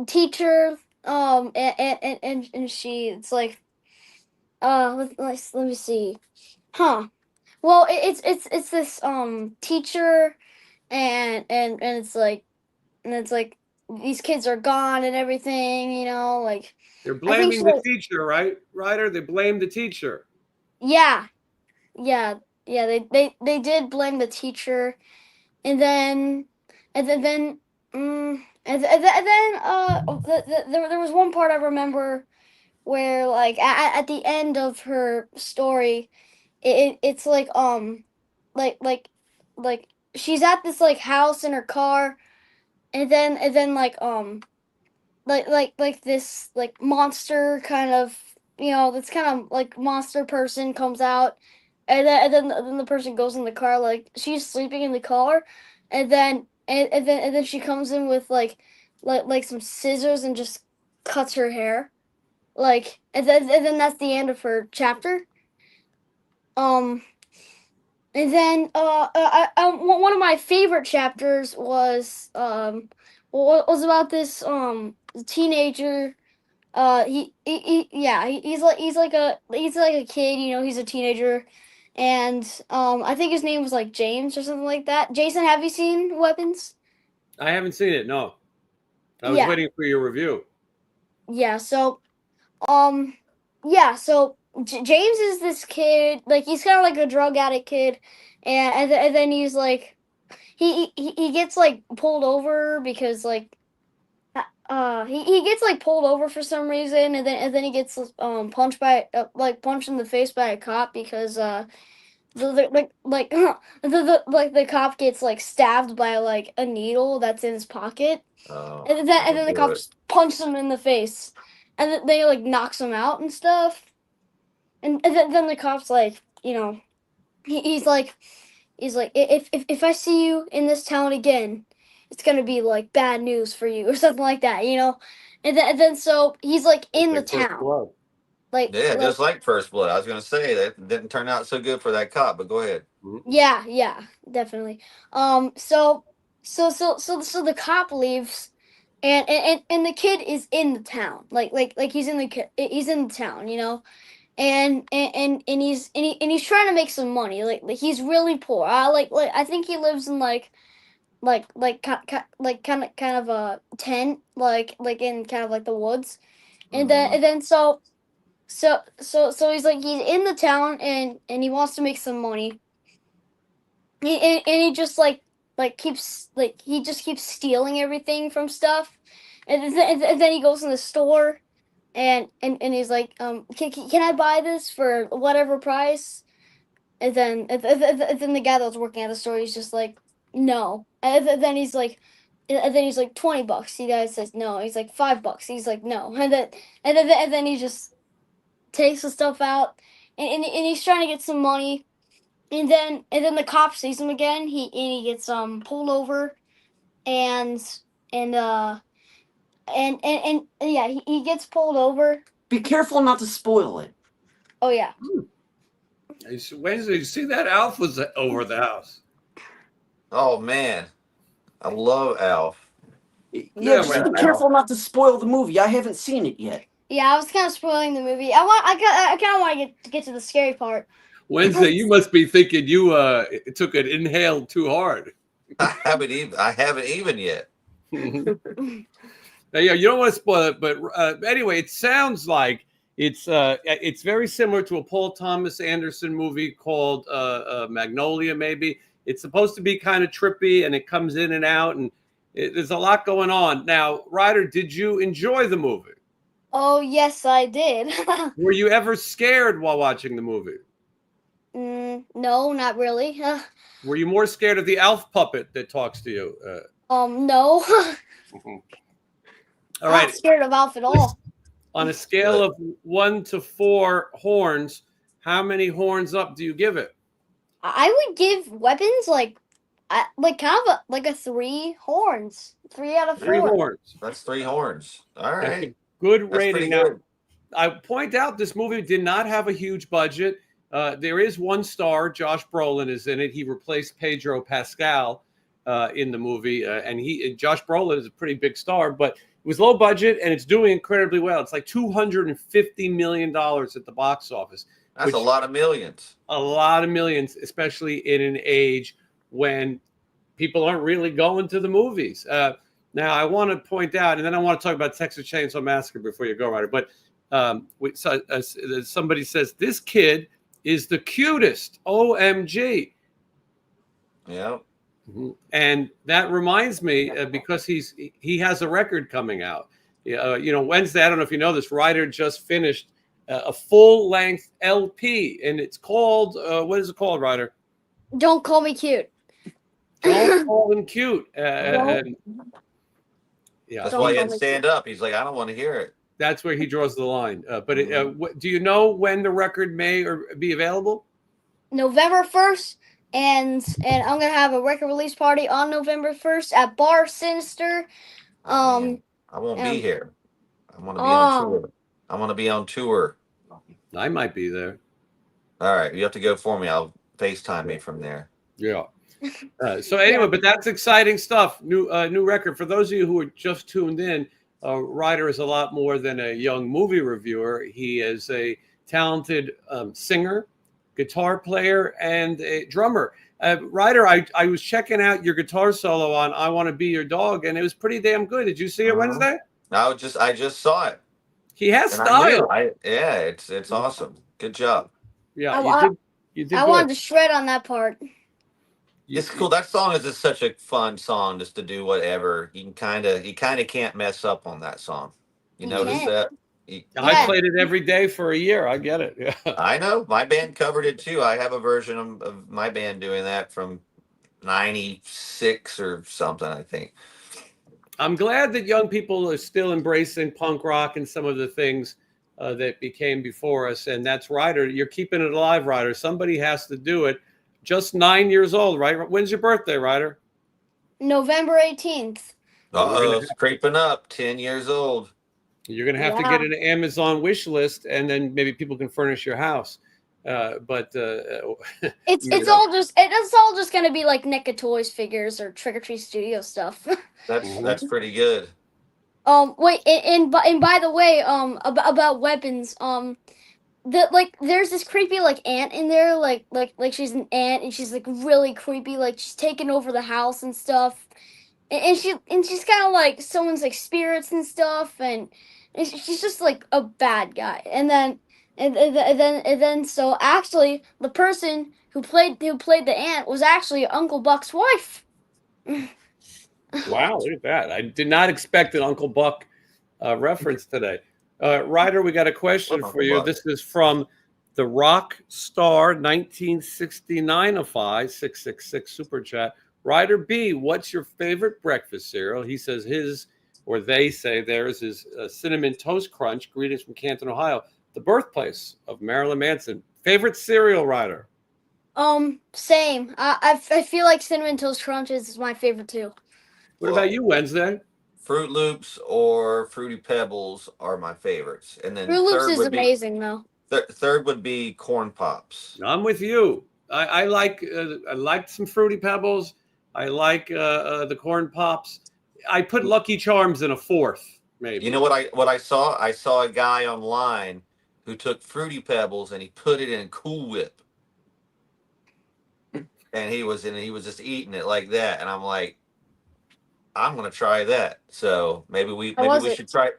teacher, and she, it's like, let me see. Huh. Well, it's this teacher, and it's like these kids are gone and everything, like They're I think blaming she the like, teacher, right, Ryder? They blame the teacher. yeah, yeah, yeah, they did blame the teacher, and then there was one part I remember where, like, at the end of her story, it's like like she's at this like house in her car, and then like this like monster kind of, this kind of like monster person comes out, and then the person goes in the car, like she's sleeping in the car, and then she comes in with like some scissors and just cuts her hair, like, and then that's the end of her chapter. um And then one of my favorite chapters was about this teenager. He's like a kid. He's a teenager, and I think his name was like James or something like that. Jason, have you seen Weapons? I haven't seen it. No, I was Yeah, waiting for your review. yeah. Um, so James is this kid. Like, he's kind of like a drug addict kid, and then he's like, he gets like pulled over because like he gets like pulled over for some reason, and then he gets punched in the face by a cop because the cop gets like stabbed by like a needle that's in his pocket, Oh, and then the that'll do it. cops punch him in the face, and then they like knocks him out and stuff, and then the cops like he's like if I see you in this town again, it's gonna be like bad news for you or something like that, and then so he's like It's in the like First town, Blood. Yeah, just like First Blood. I was gonna say that didn't turn out so good for that cop, but go ahead. yeah, definitely. So the cop leaves, and the kid is in the town, like he's in the town, and he's trying to make some money, like he's really poor. Like I think he lives in kind of a tent, like in kind of like the woods, Mhm. and then so he's in the town, and he wants to make some money. And he just keeps he just keeps stealing everything from stuff, and then he goes in the store, and he's like, can I buy this for whatever price? And then the guy that was working at the store, he's just like, no. And then he's like $20. The guy says no. He's like $5. He's like no. And then he just takes the stuff out, and he's trying to get some money, and then the cop sees him again. He gets pulled over, and and uh and yeah, he gets pulled over. Be careful not to spoil it. Oh yeah. Wednesday, you see that Alf was over the house. Oh man, I love Alf. Yeah, just well, be careful not to spoil the movie. I haven't seen it yet. Yeah, I was kind of spoiling the movie. I kind of want to get to the scary part. Wednesday, you must be thinking you took an inhale too hard. I haven't even yet. Now, yeah, you don't want to spoil it, but anyway, it sounds like it's very similar to a Paul Thomas Anderson movie called Magnolia. Maybe it's supposed to be kind of trippy, and it comes in and out, and there's a lot going on. Now, Ryder, did you enjoy the movie? Oh yes, I did. Were you ever scared while watching the movie? No, not really. Were you more scared of the Alf puppet that talks to you? No. All I'm right. not scared of Alf at all. On a scale of 1 to 4 horns, how many horns up do you give it? I would give weapons like kind of like a 3 horns. 3 out of 4. 3 horns. That's 3 horns. All That's right. a good That's pretty rating. Now, good. I point out this movie did not have a huge budget. There is one star. Josh Brolin is in it. He replaced Pedro Pascal in the movie, and Josh Brolin is a pretty big star, but it was low budget, and it's doing incredibly well. It's like $250 million at the box office. That's a lot of millions. A lot of millions, especially in an age when people aren't really going to the movies. Now, I want to point out, and then I want to talk about Texas Chainsaw Massacre before you go, Ryder. But somebody says, this kid is the cutest. OMG. Yeah. And that reminds me, because he has a record coming out. Wednesday, I don't know if you know this, Ryder just finished a full-length LP, and it's called, what is it called, Ryder? Don't call me cute. Don't call him cute. Yeah. That's why he had to stand up. He's like, I don't want to hear it. That's where he draws the line. But do you know when the record may be available? November 1st, and I'm gonna have a record release party on November 1st at Bar Sinister. I won't be here. I want to be on tour. I want to be on tour. I might be there. All right, you have to go for me. I'll FaceTime me from there. Yeah. So anyway, but that's exciting stuff. New record. For those of you who are just tuned in, Ryder is a lot more than a young movie reviewer. He is a talented singer, guitar player, and a drummer. Ryder, I was checking out your guitar solo on "I Want to Be Your Dog," and it was pretty damn good. Did you see it Wednesday? I just saw it. He has And style. It's awesome. Good job. Yeah, you did. I wanted to shred on that part. It's cool. That song is just such a fun song just to do whatever. You kind of can't mess up on that song. You notice that? I Yeah. played it every day for a year. I get it. Yeah. I know my band covered it too. I have a version of my band doing that from '96 or something, I think. I'm glad that young people are still embracing punk rock and some of the things that became before us. And that's Ryder. You're keeping it alive, Ryder. Somebody has to do it. Just 9 years old, right? When's your birthday, Ryder? November 18th. Uh-oh, it's creeping up. 10 years old. You're going to have to Yeah. get an Amazon wish list, and then maybe people can furnish your house. It's all just gonna be like Nick of Toys figures or Trick or Treat Studio stuff. That's pretty good. Wait, and by the way, about weapons, there's this creepy like aunt in there, like she's an aunt and she's like really creepy, like she's taking over the house and stuff, and she's kind of like someone's like spirits and stuff, and she's just like a bad guy, and then so actually the person who played the aunt was actually Uncle Buck's wife. Wow, look at that. I did not expect an Uncle Buck reference today. Ryder, we got a question Uncle for you. Buck. This is from the Rock Star 1969 666 Super Chat. Ryder B, what's your favorite breakfast cereal? He says his, or they say theirs, is Cinnamon Toast Crunch. Greetings from Canton, Ohio, the birthplace of Marilyn Manson. Favorite cereal, Ryder? Same. I feel like Cinnamon Toast Crunch is my favorite too. What about you, Wednesday? Fruit Loops or Fruity Pebbles are my favorites, and then Fruit Loops third is would be amazing though. third would be Corn Pops. I'm with you. I like some Fruity Pebbles. I like the Corn Pops. I put Lucky Charms in a fourth, maybe. You know what I saw? I saw a guy online who took Fruity Pebbles and he put it in Cool Whip, and he was just eating it like that, and I'm like, I'm gonna try that. So maybe we should try.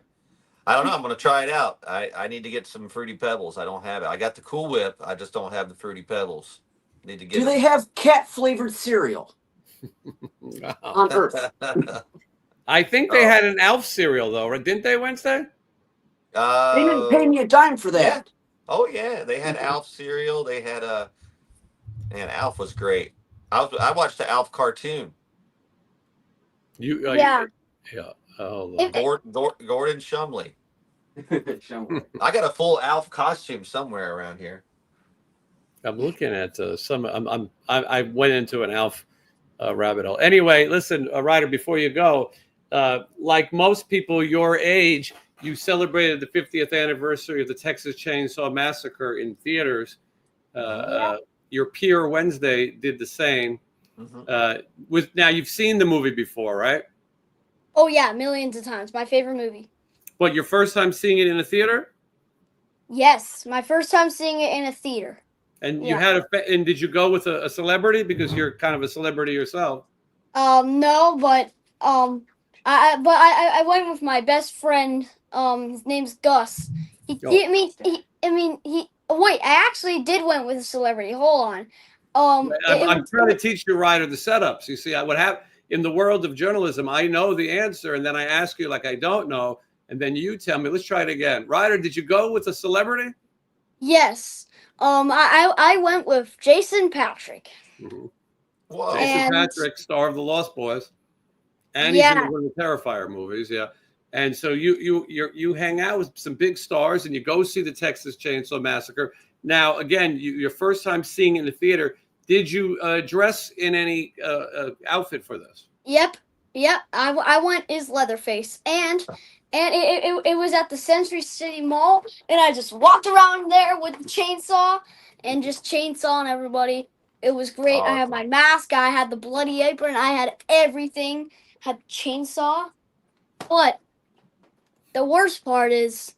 I don't know. I'm gonna try it out. I need to get some Fruity Pebbles. I don't have it. I got the Cool Whip. I just don't have the Fruity Pebbles. Need to get. Do they have cat flavored cereal on Earth? I think they had an Alf cereal though, right? Didn't they, Wednesday? They didn't pay me a dime for that. Yeah. Oh yeah, they had Alf cereal. They had and Alf was great. I watched the Alf cartoon. Yeah. Yeah. Oh, Gordon Shumley. I got a full Alf costume somewhere around here. I'm looking at some. I went into an Alf rabbit hole. Anyway, listen, Ryder, before you go, like most people your age, you celebrated the 50th anniversary of the Texas Chainsaw Massacre in theaters. Your peer Wednesday did the same. Mm-hmm. Now you've seen the movie before, right? Oh yeah, millions of times. My favorite movie. But your first time seeing it in a theater? Yes, my first time seeing it in a theater. And you had and did you go with a celebrity because you're kind of a celebrity yourself? No, but I went with my best friend. His name's Gus. Wait, I actually did went with a celebrity. Hold on. I'm trying to teach you, Ryder, the setups. You see, what happened in the world of journalism, I know the answer, and then I ask you like I don't know, and then you tell me. Let's try it again. Ryder, did you go with a celebrity? Yes. I went with Jason Patrick. Mm-hmm. Whoa. Jason Patrick, star of the Lost Boys, and he's in one of the Terrifier movies. Yeah. And so you hang out with some big stars and you go see the Texas Chainsaw Massacre. Now, again, your first time seeing it in the theater, did you dress in any outfit for this? Yep. I went as Leatherface, and it was at the Century City Mall, and I just walked around there with the chainsaw and just chainsawing everybody. It was great. Awesome. I had my mask, I had the bloody apron, I had everything, had the chainsaw. But the worst part is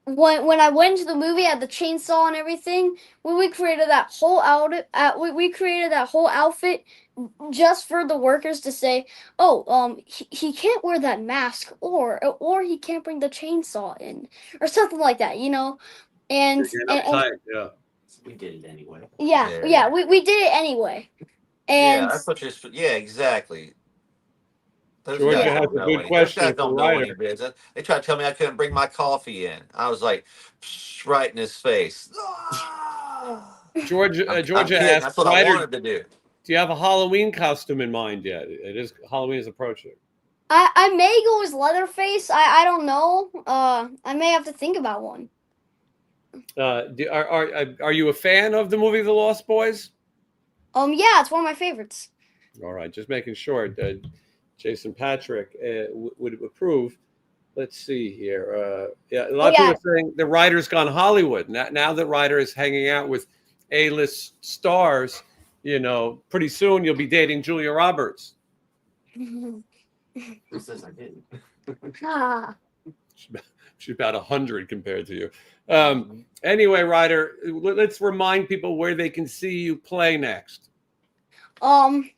when I went to the movie, I had the chainsaw and everything. We created that whole outfit. We created that whole outfit just for the workers to say, "Oh, he can't wear that mask, or he can't bring the chainsaw in, or something like that," you know. And yeah, we did it anyway. Yeah, we did it anyway. And yeah, that's what you're. Yeah, exactly. Those Georgia guys has don't a know good any. Those question guys for don't know any Ryder. business. They tried to tell me I couldn't bring my coffee in. I was like, psh, right in his face. Ah! I'm Georgia kidding. asked That's what I Ryder, wanted to do. do you have a Halloween costume in mind yet? Halloween is approaching. I may go as Leatherface. I don't know. I may have to think about one. Are you a fan of the movie The Lost Boys? Yeah, it's one of my favorites. All right, just making sure. Jason Patrick would approve. Let's see here. Yeah, a lot of people are saying the Ryder's gone Hollywood. Now that Ryder is hanging out with A-list stars, pretty soon you'll be dating Julia Roberts. Who says I didn't? Ah. She's about 100 compared to you. Anyway, Ryder, let's remind people where they can see you play next.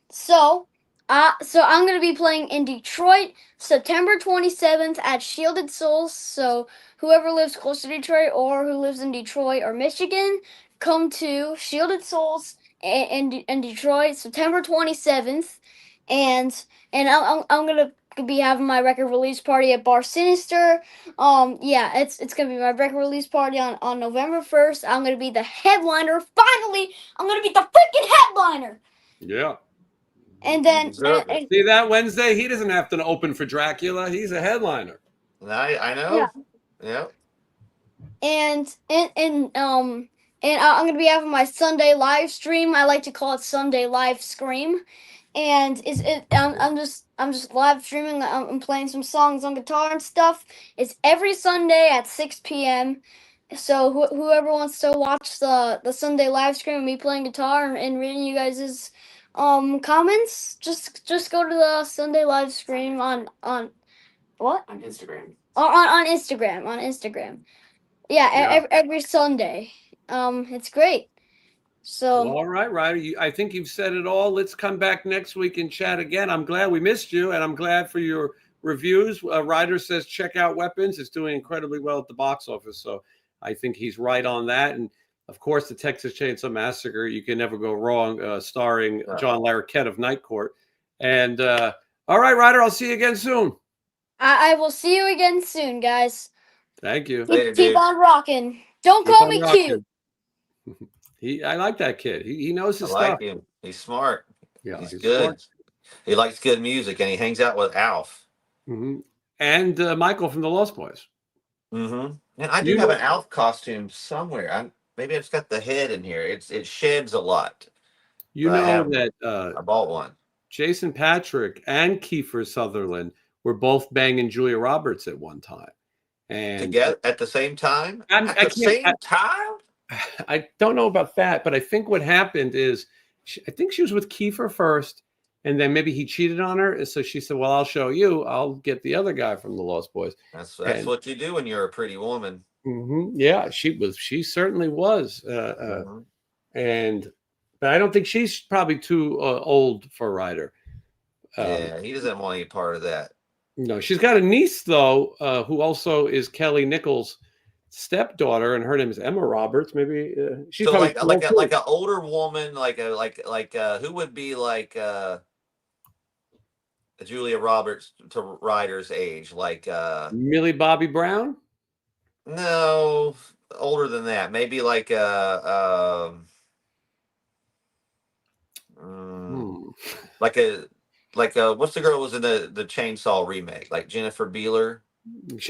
So I'm gonna be playing in Detroit, September 27th at Shielded Souls. So whoever lives close to Detroit or who lives in Detroit or Michigan, come to Shielded Souls in Detroit, September 27th, and I'm gonna be having my record release party at Bar Sinister. Yeah, it's gonna be my record release party on November 1st. I'm gonna be the headliner. Finally, I'm gonna be the freaking headliner. Yeah. And then See that Wednesday? He doesn't have to open for Dracula. He's a headliner. I know. Yeah. And I'm gonna be having my Sunday live stream. I like to call it Sunday Live Scream. And I'm just live streaming. I'm playing some songs on guitar and stuff. It's every Sunday at 6 p.m. So whoever wants to watch the Sunday live stream of me playing guitar and reading you guys' comments, just go to the Sunday live stream on what? On Instagram. On Instagram. Yeah, every Sunday. It's great. So Well, all right, Ryder. I think you've said it all. Let's come back next week and chat again. I'm glad we missed you, and I'm glad for your reviews. Ryder says check out Weapons. It's doing incredibly well at the box office, so I think he's right on that. And of course, the Texas Chainsaw Massacre, you can never go wrong, starring John Larroquette of Night Court. And all right, Ryder, I'll see you again soon. I will see you again soon, guys. Thank you. Keep on rocking. Don't call me cute. I like that kid. He knows his stuff. I like him. He's smart. Yeah, he's good. Smart. He likes good music, and he hangs out with Alf. Mm-hmm. And Michael from the Lost Boys. Mm-hmm. And I do have an Alf costume somewhere. Maybe I've got the head in here. It sheds a lot. You know that I bought one. Jason Patrick and Kiefer Sutherland were both banging Julia Roberts at one time. And together at the same time? I don't know about that, but I think what happened is I think she was with Kiefer first, and then maybe he cheated on her. And so she said, well, I'll show you. I'll get the other guy from the Lost Boys. That's what you do when you're a pretty woman. Mm-hmm. Yeah, she certainly was. But I don't think she's probably too old for Ryder. Yeah, he doesn't want any part of that. No, she's got a niece though, who also is Kelly Nichols' stepdaughter, and her name is Emma Roberts. Maybe she's so like an older woman, like who would be like Julia Roberts to Ryder's age, like Millie Bobby Brown. No, older than that. Maybe like like what's the girl who was in the Chainsaw remake? Like Jennifer Beeler.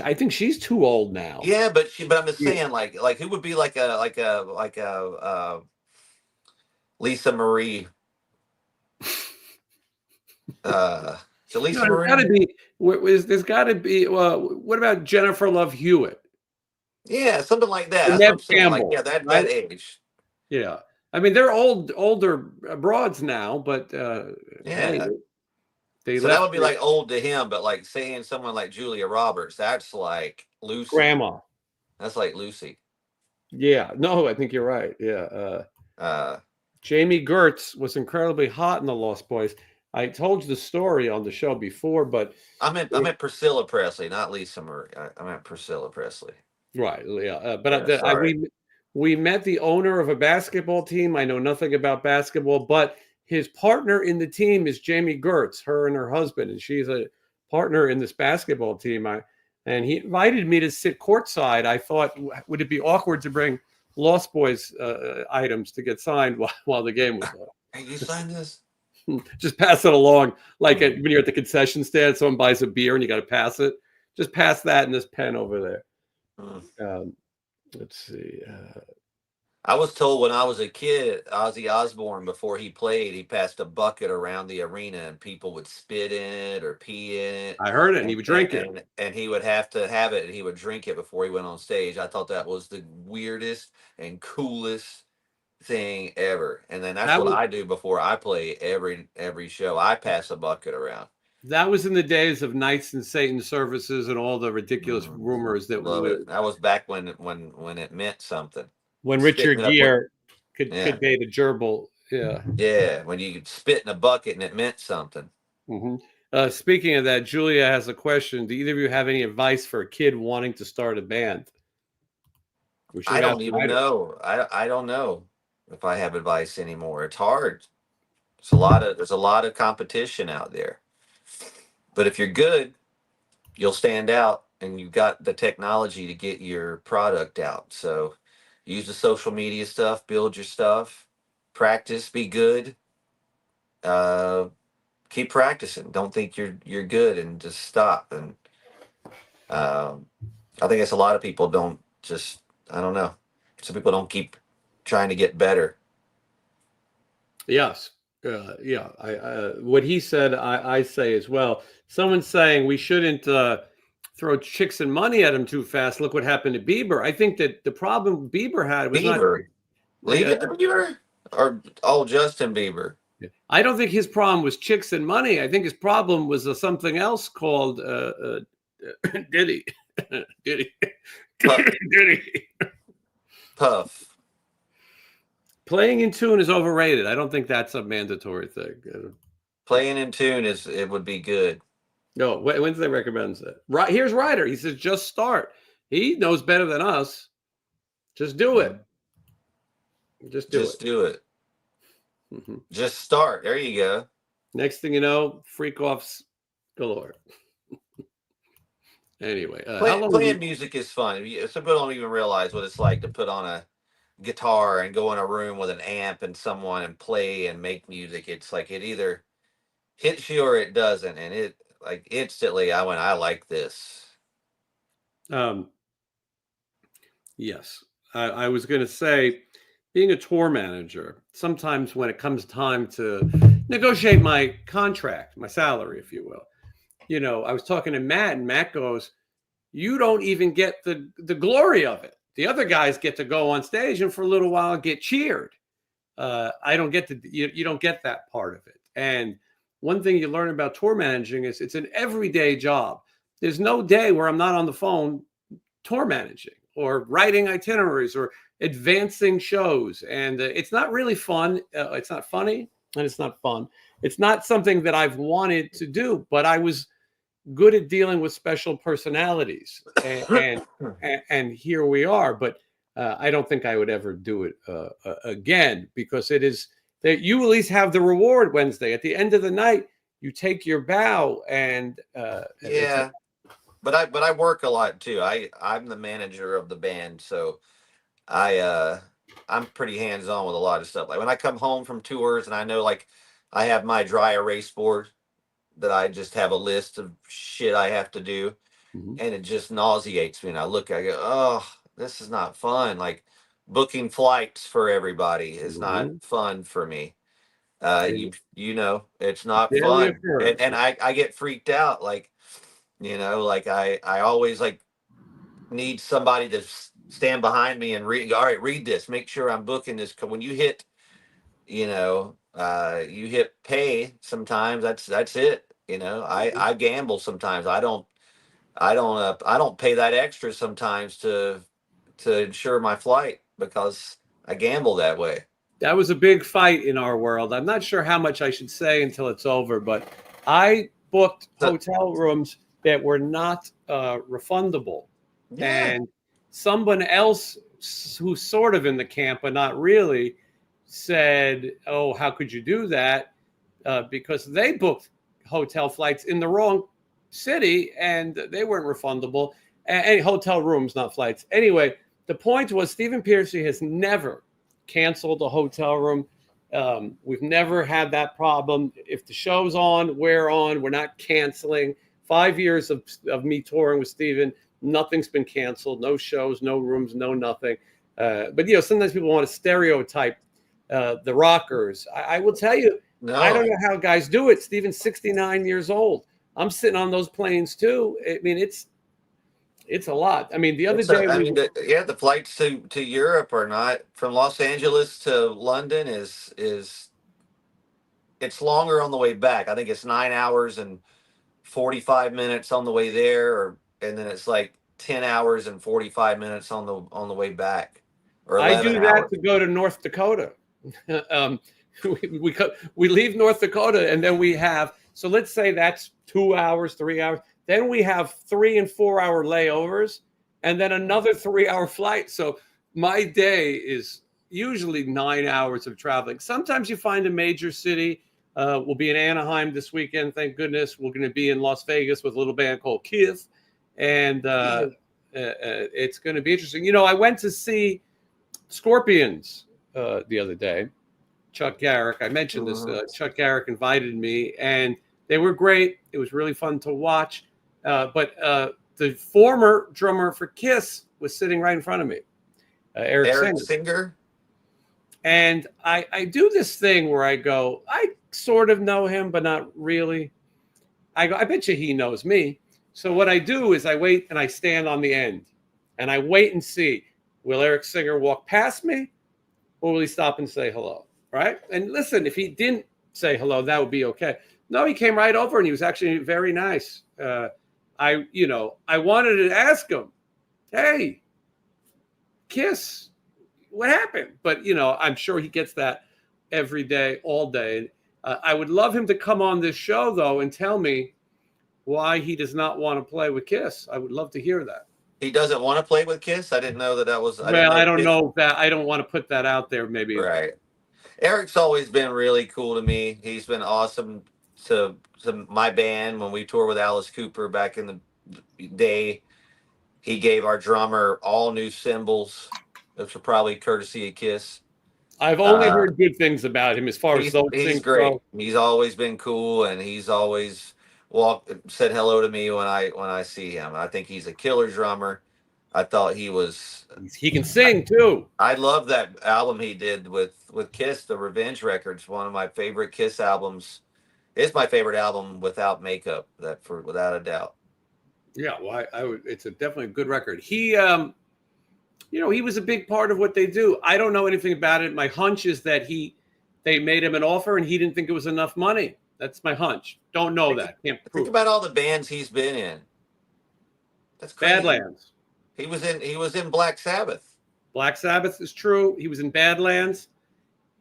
I think she's too old now. Yeah, but I'm just saying, like who would be like a Lisa Marie? So Lisa Marie. There's got to be. What about Jennifer Love Hewitt? Yeah, something like that. That's what I'm saying. Like, that age. Yeah, I mean they're older broads now, but yeah. So that would be like old to him, but like saying someone like Julia Roberts, that's like Lucy. Grandma. That's like Lucy. Yeah, no, I think you're right. Yeah. Jamie Gertz was incredibly hot in the Lost Boys. I told you the story on the show before, but I meant Priscilla Presley, not Lisa Marie. I meant Priscilla Presley. Right. Yeah. We met the owner of a basketball team. I know nothing about basketball, but his partner in the team is Jamie Gertz, her and her husband, and she's a partner in this basketball team. And he invited me to sit courtside. I thought, would it be awkward to bring Lost Boys items to get signed while the game was on? Hey, you signed this? Just pass it along. Like when you're at the concession stand, someone buys a beer and you got to pass it. Just pass that and this pen over there. Let's see. I was told when I was a kid, Ozzy Osbourne, before he played, he passed a bucket around the arena and people would spit in it or pee in it. I heard it, and he would drink it. And he would have to have it, and he would drink it before he went on stage. I thought that was the weirdest and coolest thing ever. And then that's what I do before I play every show. I pass a bucket around. That was in the days of Knights and Satan services and all the ridiculous rumors that that was back when it meant something. When Richard Gere could bait a gerbil. Yeah. Yeah, when you could spit in a bucket and it meant something. Mm-hmm. Speaking of that, Julia has a question. Do either of you have any advice for a kid wanting to start a band? I don't even know. I don't know if I have advice anymore. It's hard. There's a lot of competition out there. But if you're good, you'll stand out, and you've got the technology to get your product out. So use the social media stuff, build your stuff, practice, be good. Keep practicing. Don't think you're good and just stop. And I think it's a lot of people don't just, I don't know. Some people don't keep trying to get better. Yes. Yeah. What he said, I say as well. Someone's saying we shouldn't throw chicks and money at him too fast. Look what happened to Bieber. I think that the problem Bieber had was Leave it to Bieber or Justin Bieber. I don't think his problem was chicks and money. I think his problem was something else called Diddy. Diddy. Diddy. Puff. Playing in tune is overrated. I don't think that's a mandatory thing. Playing in tune it would be good. No, Wednesday recommends it. Right, here's Ryder. He says just start. He knows better than us. Just do it. Just do it. Mm-hmm. Just start. There you go. Next thing you know, freak offs galore. Anyway, playing music is fun. Some people don't even realize what it's like to put on a guitar and go in a room with an amp and someone and play and make music. It's like it either hits you or it doesn't, and it like instantly I like this. Yes, I was going to say, being a tour manager, sometimes when it comes time to negotiate my contract, my salary, if you will, I was talking to Matt, and Matt goes, "You don't even get the glory of it. The other guys get to go on stage and for a little while get cheered. I don't get you don't get that part of it." And one thing you learn about tour managing is it's an everyday job. There's no day where I'm not on the phone tour managing or writing itineraries or advancing shows. And it's not really fun. It's not funny and it's not fun. It's not something that I've wanted to do, but I was good at dealing with special personalities, and here we are. But I don't think I would ever do it again, because it is that you at least have the reward Wednesday. At the end of the night, you take your bow, and yeah. But I work a lot too. I'm the manager of the band, so I'm pretty hands on with a lot of stuff. Like when I come home from tours, and I know like I have my dry erase board that I just have a list of shit I have to do, and it just nauseates me. And I go, oh, this is not fun. Like booking flights for everybody is not fun for me. It's not fun. And I get freaked out. Like, like I always like need somebody to stand behind me and read. All right, read this. Make sure I'm booking this. When you hit, you hit pay. Sometimes that's it. I gamble sometimes. I don't pay that extra sometimes to insure my flight because I gamble that way. That was a big fight in our world. I'm not sure how much I should say until it's over, but I booked hotel rooms that were not refundable. Yeah. And someone else who's sort of in the camp, but not really, said, "Oh, how could you do that?" Because they booked hotel flights in the wrong city, and they weren't refundable. And hotel rooms, not flights. Anyway, the point was Stephen Pearcy has never canceled a hotel room. We've never had that problem. If the show's on, we're not canceling. 5 years of me touring with Stephen, nothing's been canceled. No shows, no rooms, no nothing. But, sometimes people want to stereotype the rockers. I will tell you, No. I don't know how guys do it. Stephen's 69 years old. I'm sitting on those planes too. I mean, it's a lot. I mean, the other day, the flights to Europe are not from Los Angeles to London is it's longer on the way back. I think it's 9 hours and 45 minutes on the way there, and then it's like 10 hours and 45 minutes on the way back. Or I do that hours. to go to North Dakota. We leave North Dakota, and then we have, so let's say that's 2 hours, 3 hours. Then we have 3 and 4 hour layovers, and then another 3 hour flight. So my day is usually 9 hours of traveling. Sometimes you find a major city. We'll be in Anaheim this weekend. Thank goodness. We're going to be in Las Vegas with a little band called Kiss. And it's going to be interesting. I went to see Scorpions the other day. Chuck Garrick. I mentioned this. Chuck Garrick invited me, and they were great. It was really fun to watch. But the former drummer for Kiss was sitting right in front of me, Eric Singer. And I do this thing where I go, I sort of know him, but not really. I go, I bet you he knows me. So what I do is I wait and I stand on the end, and I wait and see, will Eric Singer walk past me, or will he stop and say hello? Right? And listen, if he didn't say hello, that would be okay. No, he came right over, and he was actually very nice. I wanted to ask him, hey, Kiss, what happened? But, I'm sure he gets that every day, all day. I would love him to come on this show, though, and tell me why he does not want to play with Kiss. I would love to hear that. He doesn't want to play with Kiss? I didn't know that was... I don't know that. I don't want to put that out there, maybe. Right. Eric's always been really cool to me. He's been awesome to my band when we toured with Alice Cooper back in the day. He gave our drummer all new cymbals, which are probably courtesy of Kiss. I've only heard good things about him as far as those things he's great. go. He's always been cool, and he's always said hello to me when I see him. I think he's a killer drummer. I thought he can sing too. I love that album he did with Kiss, the Revenge Records. One of my favorite Kiss albums. It's my favorite album without makeup. Without a doubt. Yeah, well, it's definitely a good record. He, he was a big part of what they do. I don't know anything about it. My hunch is that they made him an offer and he didn't think it was enough money. That's my hunch. Don't know that. Can't prove. Think about all the bands he's been in. That's crazy. Badlands. He was in Black Sabbath. Black Sabbath is true. He was in Badlands.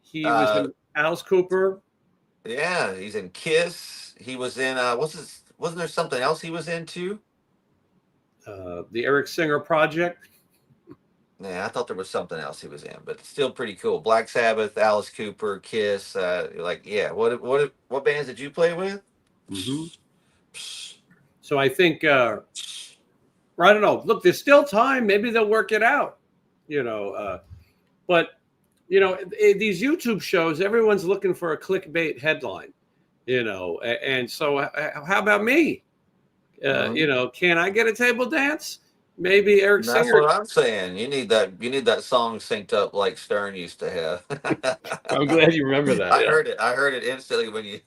He was in Alice Cooper. Yeah, he's in Kiss. He was in wasn't there something else he was in too? The Eric Singer Project. Yeah, I thought there was something else he was in, but it's still pretty cool. Black Sabbath, Alice Cooper, Kiss. What bands did you play with? Mm-hmm. So I think I don't know. Look, there's still time. Maybe they'll work it out. But these YouTube shows, everyone's looking for a clickbait headline. And so how about me? Can I get a table dance? Maybe Eric Singer. That's what I'm saying. You need that song synced up like Stern used to have. I'm glad you remember that. I heard it instantly when you.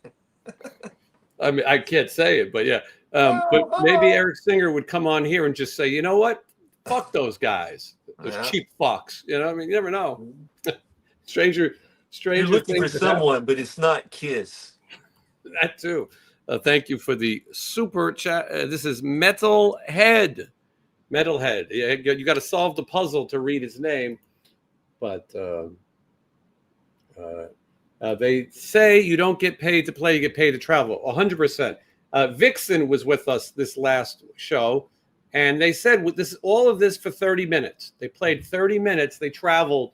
I mean, I can't say it, but yeah. But maybe Eric Singer would come on here and just say, you know what? Fuck those guys. Those cheap fucks. I mean, you never know. Stranger. You're looking for someone, but it's not Kiss. That too. Thank you for the super chat. This is Metalhead. Yeah, you got to solve the puzzle to read his name. But they say you don't get paid to play, you get paid to travel. 100%. Vixen was with us this last show, and they said all of this for 30 minutes. They played 30 minutes. They traveled,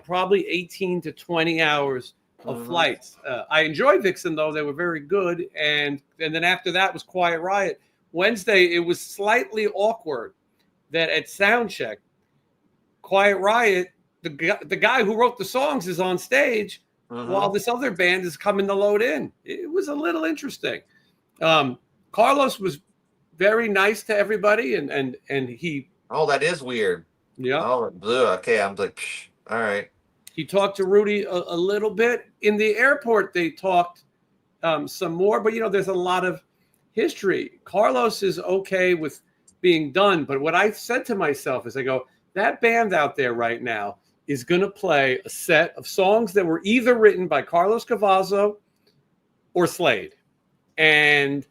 probably 18 to 20 hours of flights. I enjoyed Vixen, though. They were very good. And then after that was Quiet Riot. Wednesday, it was slightly awkward that at sound check, Quiet Riot, the guy who wrote the songs is on stage while this other band is coming to load in. It was a little interesting. Carlos was very nice to everybody, and he. Oh, that is weird. Yeah. Oh, blue. Okay, I'm like, psh, all right. He talked to Rudy a little bit. In the airport, they talked some more, but there's a lot of history. Carlos is okay with being done, but what I said to myself is, I go, that band out there right now is going to play a set of songs that were either written by Carlos Cavazzo or Slade. And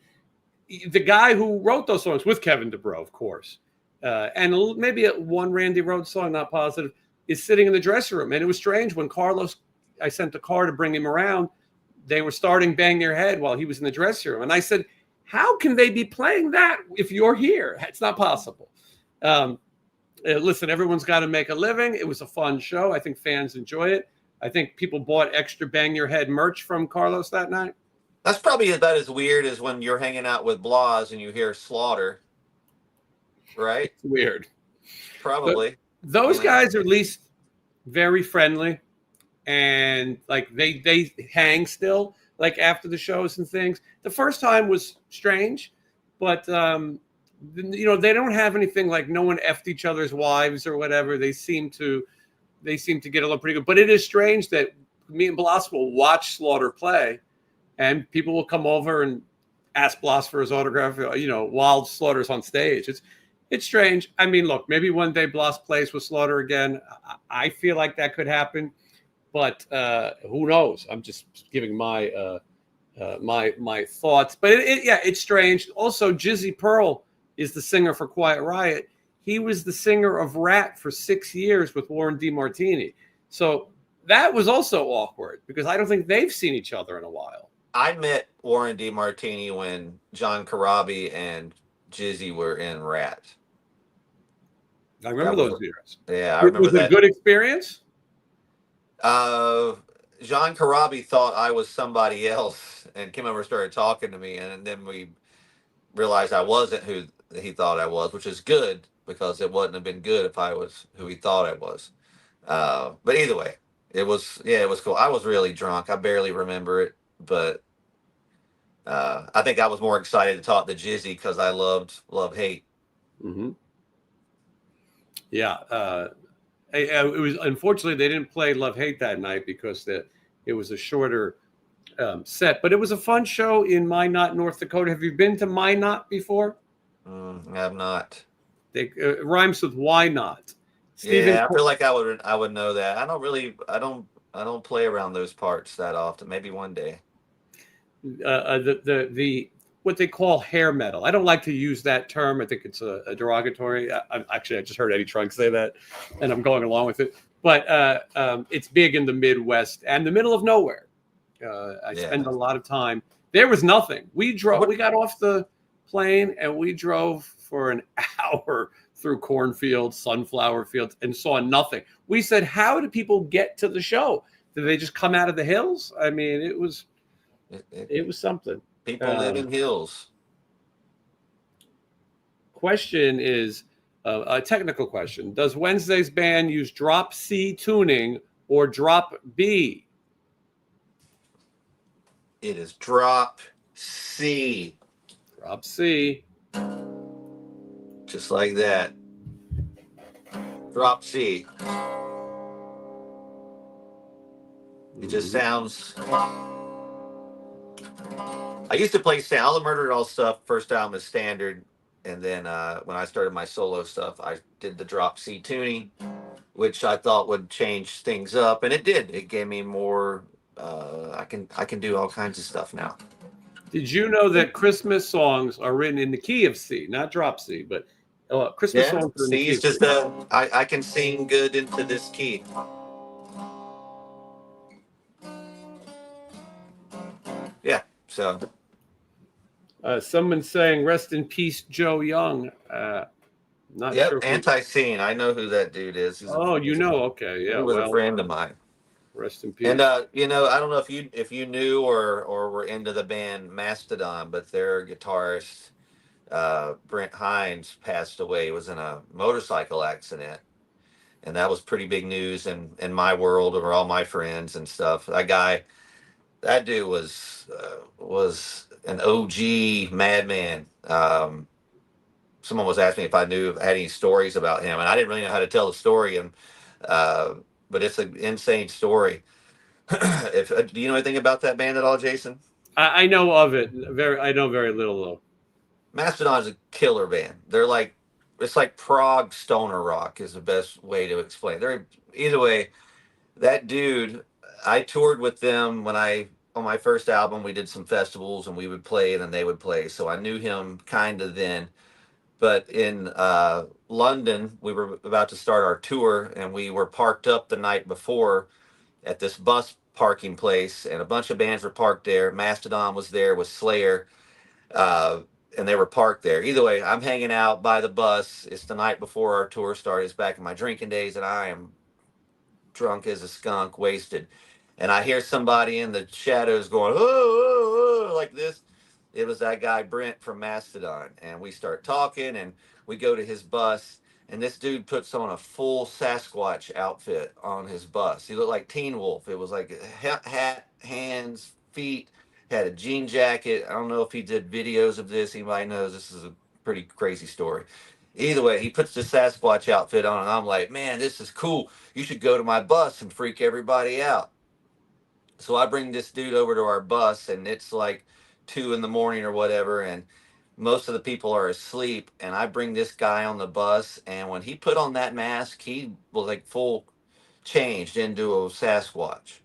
the guy who wrote those songs with Kevin DuBrow, of course, and maybe one Randy Rhoads song, not positive, is sitting in the dressing room. And it was strange when Carlos, I sent a car to bring him around, they were starting Bang Your Head while he was in the dressing room. And I said, how can they be playing that if you're here? It's not possible. Listen, everyone's got to make a living. It was a fun show. I think fans enjoy it. I think people bought extra Bang Your Head merch from Carlos that night. That's probably about as weird as when you're hanging out with Blas and you hear Slaughter, right? It's weird. Probably. But those guys are at least very friendly, and like they hang still, like after the shows and things. The first time was strange, but they don't have anything like no one effed each other's wives or whatever. They seem to get along pretty good. But it is strange that me and Blas will watch Slaughter play, and people will come over and ask Blas for his autograph, while Slaughter's on stage. It's strange. I mean, look, maybe one day Blas plays with Slaughter again. I feel like that could happen, but who knows? I'm just giving my my thoughts. But it's strange. Also, Jizzy Pearl is the singer for Quiet Riot. He was the singer of Rat for 6 years with Warren DeMartini. So that was also awkward because I don't think they've seen each other in a while. I met Warren DeMartini when John Corabi and Jizzy were in Rat. I remember those years. Yeah, I remember was that. Was it a good experience? John Corabi thought I was somebody else and came over and started talking to me, and then we realized I wasn't who he thought I was, which is good because it wouldn't have been good if I was who he thought I was. But either way, it was cool. I was really drunk. I barely remember it, but I think I was more excited to talk to Jizzy because I love Hate. Mm-hmm. Yeah. It was unfortunately they didn't play Love Hate that night because it was a shorter set, but it was a fun show in Minot, North Dakota. Have you been to Minot before? I have not. It rhymes with why not. Yeah, I feel like I would know that. I don't play around those parts that often. Maybe one day. The what they call hair metal. I don't like to use that term. I think it's a derogatory. I just heard Eddie Trunk say that, and I'm going along with it. But it's big in the Midwest and the middle of nowhere. I spend a lot of time. There was nothing. We got off the plane and we drove for an hour through cornfields, sunflower fields, and saw nothing. We said, how do people get to the show? Did they just come out of the hills? I mean, it was something. People live in hills. Question is a technical question. Does Wednesday's band use drop C tuning or drop B? It is drop C. Drop C. Just like that. Drop C. It just sounds... I used to play All the Murder All stuff first album as standard, and then when I started my solo stuff, I did the drop C tuning, which I thought would change things up, and it did. It gave me more. I can do all kinds of stuff now. Did you know that Christmas songs are written in the key of C, not drop C, but Christmas songs are in the key is just I can sing good into this key. Yeah. So, someone's saying, "Rest in peace, Joe Young." Not sure. Anti-Scene. I know who that dude is. Okay, yeah. He was a friend of mine. Rest in peace. And I don't know if you knew or were into the band Mastodon, but their guitarist Brent Hinds passed away. He was in a motorcycle accident, and that was pretty big news in my world or all my friends and stuff. That dude was an OG madman. Someone was asking me if I had any stories about him, and I didn't really know how to tell the story. And uh, but it's an insane story. If do you know anything about that band at all, Jason? I know of it. I know very little though. Mastodon's a killer band. They're like it's like prog stoner rock is the best way to explain. They're either way. That dude, I toured with them when I on my first album. We did some festivals and we would play and then they would play. So I knew him kind of then. But in London, we were about to start our tour and we were parked up the night before at this bus parking place, and a bunch of bands were parked there. Mastodon was there with Slayer, uh, and they were parked there. Either way, I'm hanging out by the bus. It's the night before our tour started. It's back in my drinking days, and I am drunk as a skunk, wasted. And I hear somebody in the shadows going, oh, oh, oh, like this. It was that guy, Brent from Mastodon. And we start talking, and we go to his bus. And this dude puts on a full Sasquatch outfit on his bus. He looked like Teen Wolf. It was like a hat, hands, feet, had a jean jacket. I don't know if he did videos of this. Anybody knows this is a pretty crazy story. Either way, he puts the Sasquatch outfit on, and I'm like, man, this is cool. You should go to my bus and freak everybody out. So I bring this dude over to our bus, and it's like 2 in the morning or whatever, and most of the people are asleep. And I bring this guy on the bus, and when he put on that mask, he was like full changed into a Sasquatch.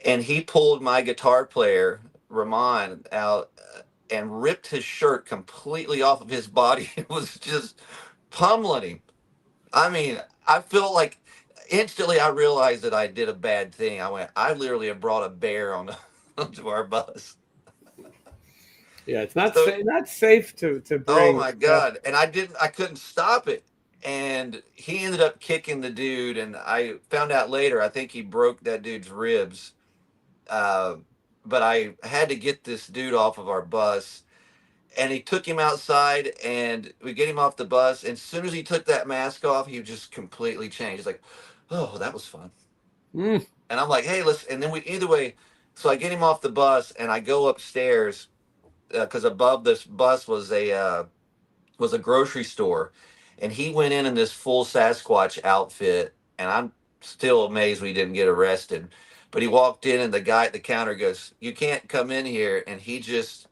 And he pulled my guitar player, Ramon, out and ripped his shirt completely off of his body. It was just pummeling him. I mean, I felt like instantly I realized that I did a bad thing. I literally have brought a bear onto our bus. Yeah, it's not So, not safe to bring. oh my God. And I couldn't stop it. And he ended up kicking the dude. And I found out later, I think he broke that dude's ribs. But I had to get this dude off of our bus. And he took him outside, and we get him off the bus. And as soon as he took that mask off, he just completely changed. He's like, oh, that was fun. Mm. And I'm like, hey, listen. And then either way, so I get him off the bus, and I go upstairs because above this bus was a grocery store, and he went in this full Sasquatch outfit, and I'm still amazed we didn't get arrested. But he walked in, and the guy at the counter goes, you can't come in here, and he just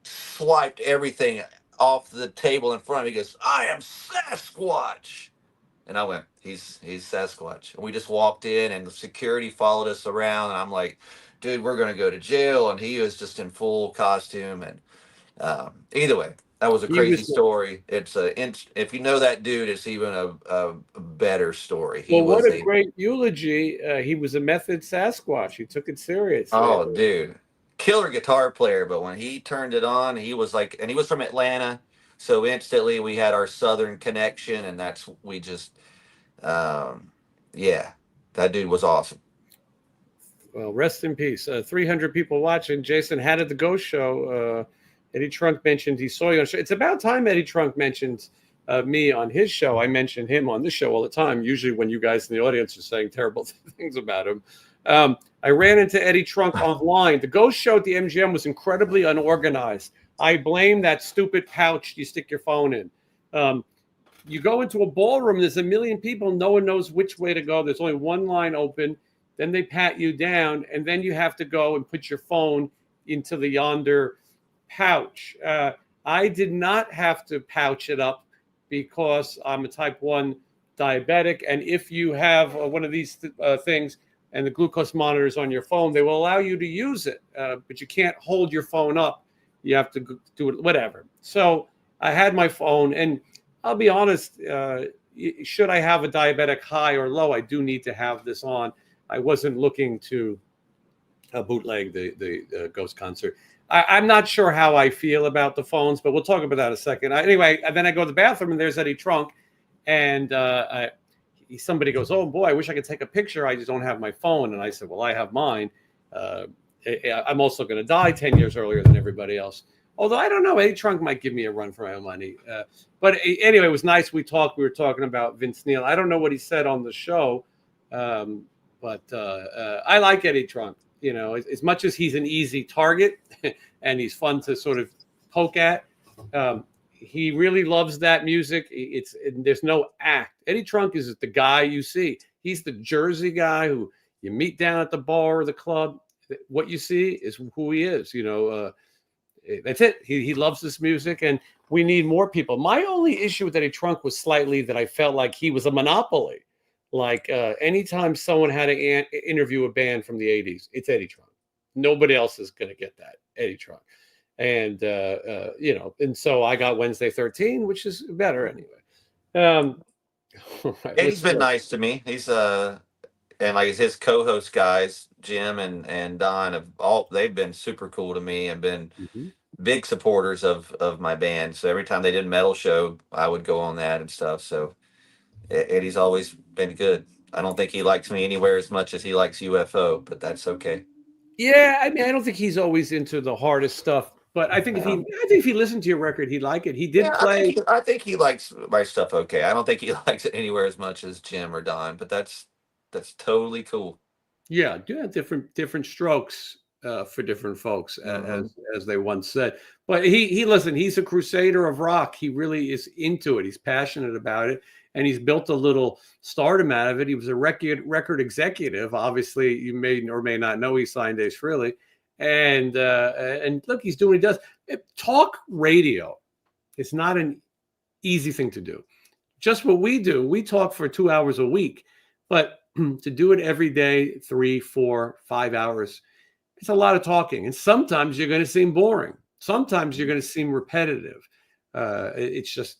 swiped everything off the table in front of me. He goes, I am Sasquatch. And I went, he's Sasquatch. And we just walked in, and the security followed us around. And I'm like, dude, we're going to go to jail. And he was just in full costume. And either way, that was a crazy story. It's if you know that dude, it's even a better story. Well, what a great eulogy. He was a method Sasquatch. He took it seriously. Oh, dude. Killer guitar player, but when he turned it on, he was like, and he was from Atlanta, so instantly we had our Southern connection, and yeah, that dude was awesome. Well, rest in peace. 300 people watching. Jason, how did the Ghost show? Eddie Trunk mentioned he saw you on the show. It's about time Eddie Trunk mentioned me on his show. I mention him on this show all the time, usually when you guys in the audience are saying terrible things about him. I ran into Eddie Trunk online. The Ghost show at the MGM was incredibly unorganized. I blame that stupid pouch you stick your phone in. You go into a ballroom, there's a million people, no one knows which way to go. There's only one line open. Then they pat you down, and then you have to go and put your phone into the yonder pouch. I did not have to pouch it up because I'm a type 1 diabetic. And if you have one of these things, and the glucose monitors on your phone, they will allow you to use it, but you can't hold your phone up. You have to do it, whatever. So I had my phone, and I'll be honest, should I have a diabetic high or low, I do need to have this on. I wasn't looking to bootleg the Ghost concert. I'm not sure how I feel about the phones, but we'll talk about that in a second. Anyway, then I go to the bathroom, and there's Eddie Trunk, and somebody goes, oh boy, I wish I could take a picture. I just don't have my phone. And I said, well, I have mine. I'm also going to die 10 years earlier than everybody else. Although I don't know, Eddie Trunk might give me a run for my money. But anyway, it was nice. We were talking about Vince Neil. I don't know what he said on the show, but I like Eddie Trunk. You know, as much as he's an easy target and he's fun to sort of poke at, he really loves that music. There's no act. Eddie Trunk is the guy you see. He's the Jersey guy who you meet down at the bar or the club. What you see is who he is. You know. That's it. He loves this music, and we need more people. My only issue with Eddie Trunk was slightly that I felt like he was a monopoly. Like anytime someone had to interview a band from the 80s, it's Eddie Trunk. Nobody else is going to get that, Eddie Trunk. And, you know, and so I got Wednesday 13, which is better anyway. Right, Eddie's been nice to me. He's and like his co-host guys, Jim and Don, they've been super cool to me and been big supporters of my band. So every time they did a metal show, I would go on that and stuff. So Eddie's always been good. I don't think he likes me anywhere as much as he likes UFO, but that's okay. Yeah, I mean, I don't think he's always into the hardest stuff, but I think if he listened to your record, he'd like it. He did play. I think he likes my stuff okay. I don't think he likes it anywhere as much as Jim or Don, but that's totally cool. Yeah, different strokes for different folks, as they once said. But he's a crusader of rock. He really is into it. He's passionate about it, and he's built a little stardom out of it. He was a record executive. Obviously, you may or may not know he signed Ace Frehley, and look, he's doing what he does. Talk radio is not an easy thing to do. Just what we do. We talk for 2 hours a week, but to do it every day, 3, 4, 5 hours, it's a lot of talking. And sometimes you're going to seem boring. Sometimes you're going to seem repetitive. It's just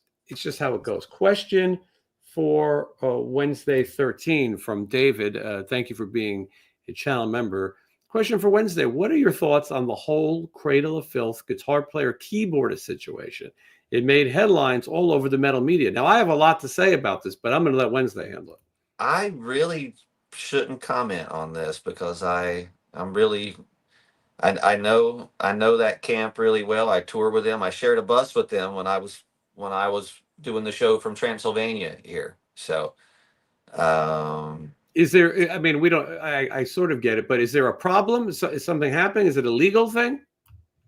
how it goes. Question for Wednesday 13 from David. Thank you for being a channel member. Question for Wednesday. What are your thoughts on the whole Cradle of Filth guitar player keyboardist situation? It made headlines all over the metal media. Now, I have a lot to say about this, but I'm going to let Wednesday handle it. I really shouldn't comment on this because I know that camp really well. I toured with them. I shared a bus with them when I was doing the show from Transylvania here. So, is there? I mean, we don't. I sort of get it, but is there a problem? Is something happening? Is it a legal thing?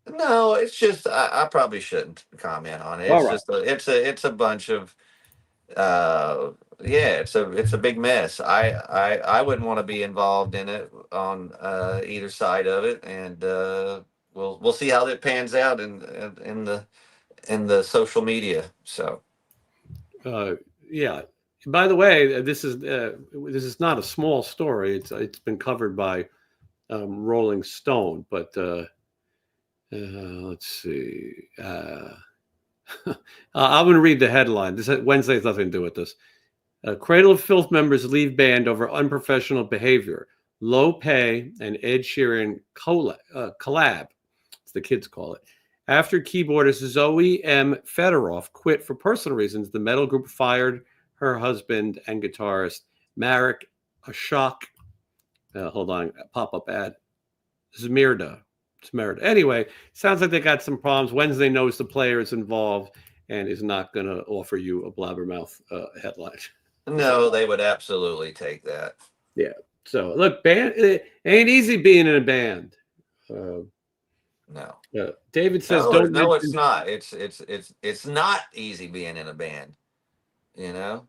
No, it's just I probably shouldn't comment on it. It's a bunch of. Yeah, it's a big mess. I wouldn't want to be involved in it on either side of it, and we'll see how that pans out in the social media. So, yeah. By the way, this is not a small story. It's been covered by Rolling Stone, but let's see. I'm going to read the headline. Wednesday has nothing to do with this. Cradle of Filth members leave band over unprofessional behavior, low pay, and Ed Sheeran collab, as the kids call it. After keyboardist Zoe M. Fedorov quit for personal reasons, the metal group fired her husband and guitarist Marek Ashok. Hold on, pop-up ad. Zmirda. Anyway, sounds like they got some problems. Wednesday knows the player is involved and is not going to offer you a blabbermouth headline. No, they would absolutely take that. Yeah. So look, band, it ain't easy being in a band. No. David says, no, it's not. It's not easy being in a band. You know,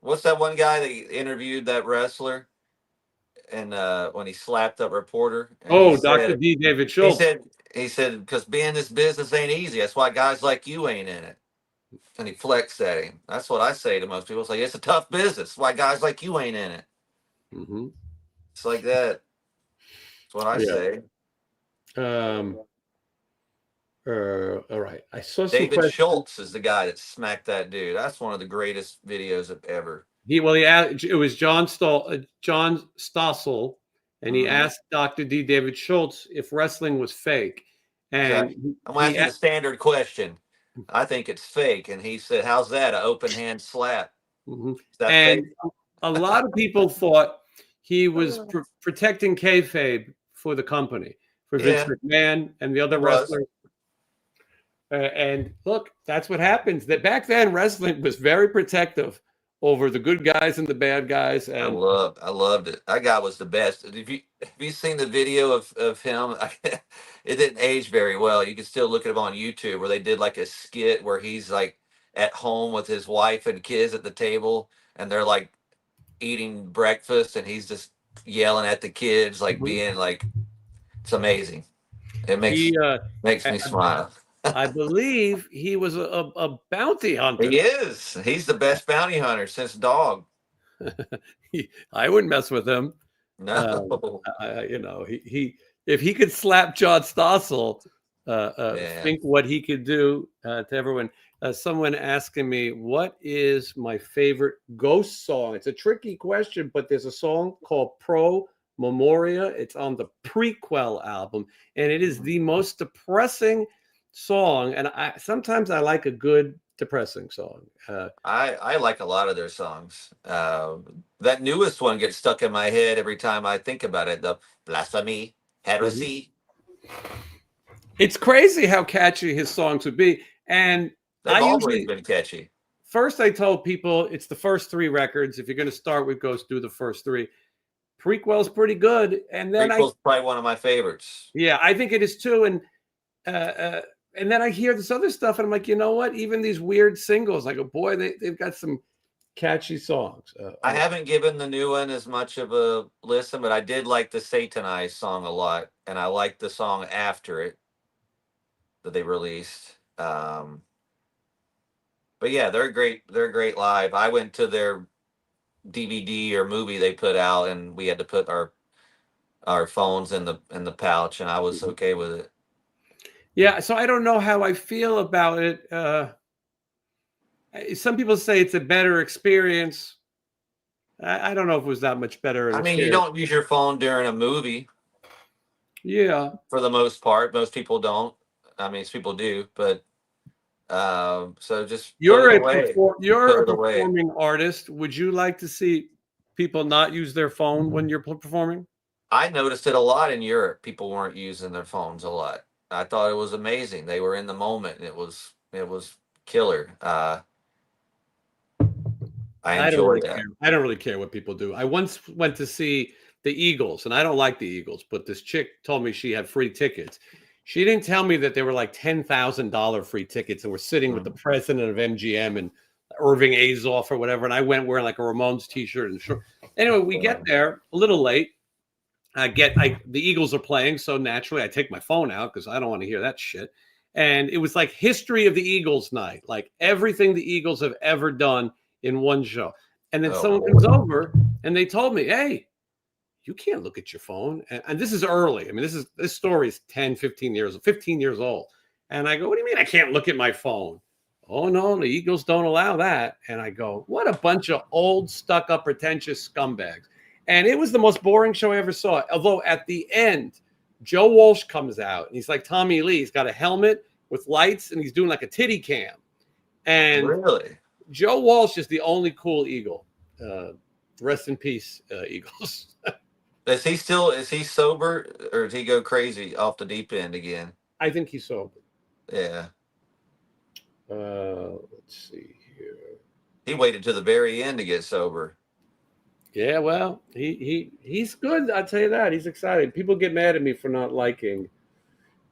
what's that one guy that interviewed that wrestler? And when he slapped up reporter. Dr. D. David Schultz. He said, because being in this business ain't easy. That's why guys like you ain't in it. And he flexed at him. That's what I say to most people. It's like, it's a tough business. That's why guys like you ain't in it. Mm-hmm. It's like that. That's what I say. All right. I saw some David Schultz is the guy that smacked that dude. That's one of the greatest videos of ever. It was John Stossel, and he asked Dr. D. David Schultz if wrestling was fake. And I'm asking a standard question. I think it's fake. And he said, how's that? An open hand slap? Mm-hmm. Is that and fake? A lot of people thought he was protecting kayfabe for the company, for Vince McMahon and the other wrestlers. And look, that's what happens. That back then, wrestling was very protective over the good guys and the bad guys. I And loved it. That guy was the best. Have you seen the video of him? It didn't age very well. You can still look at him on YouTube where they did like a skit where he's like at home with his wife and kids at the table, and they're like eating breakfast, and he's just yelling at the kids, like being like, it's amazing. It he, makes me smile. I believe he was a bounty hunter. He is. He's the best bounty hunter since Dog. I wouldn't mess with him. No. You know, he if he could slap John Stossel, think what he could do to everyone. Someone asking me, what is my favorite Ghost song? It's a tricky question, but there's a song called Pro Memoria. It's on the Prequel album, and it is the most depressing song. And sometimes I like a good depressing song. I like a lot of their songs. That newest one gets stuck in my head every time I think about it. The Blasphemy, Heresy. It's crazy how catchy his songs would be. And They've always been catchy. First, I told people it's the first 3 records. If you're going to start with Ghost, do the first 3. Prequel's pretty good. And then Prequel's probably one of my favorites. Yeah, I think it is too. And then I hear this other stuff, and I'm like, you know what? Even these weird singles, like, oh boy, they've got some catchy songs. I haven't given the new one as much of a listen, but I did like the Satanized song a lot, and I liked the song after it that they released. But yeah, they're great. They're great live. I went to their DVD or movie they put out, and we had to put our phones in the pouch, and I was okay with it. Yeah, so I don't know how I feel about it. Some people say it's a better experience. I don't know if it was that much better. I mean, you don't use your phone during a movie. Yeah. For the most part, most people don't. I mean, some people do, but so just you're a performing artist. Would you like to see people not use their phone when you're performing? I noticed it a lot in Europe. People weren't using their phones a lot. I thought it was amazing. They were in the moment. It was killer. I enjoyed that. I don't really care what people do. I once went to see the Eagles, and I don't like the Eagles, but this chick told me she had free tickets. She didn't tell me that they were like $10,000 free tickets, and we're sitting with the president of MGM and Irving Azoff or whatever. And I went wearing like a Ramones t-shirt and short. Anyway, we get there a little late. The Eagles are playing, so naturally I take my phone out because I don't want to hear that shit. And it was like history of the Eagles night, like everything the Eagles have ever done in one show. And then someone comes over and they told me, hey, you can't look at your phone. And this is early. I mean, this story is 15 years old. And I go, what do you mean I can't look at my phone? Oh, no, the Eagles don't allow that. And I go, what a bunch of old, stuck-up, pretentious scumbags. And it was the most boring show I ever saw. Although at the end, Joe Walsh comes out, and he's like Tommy Lee. He's got a helmet with lights, and he's doing like a titty cam. And really, Joe Walsh is the only cool Eagle. Rest in peace, Eagles. Is he sober, or did he go crazy off the deep end again? I think he's sober. Yeah. Let's see here. He waited to the very end to get sober. Yeah, well, he's good. I'll tell you that. He's excited. People get mad at me for not liking.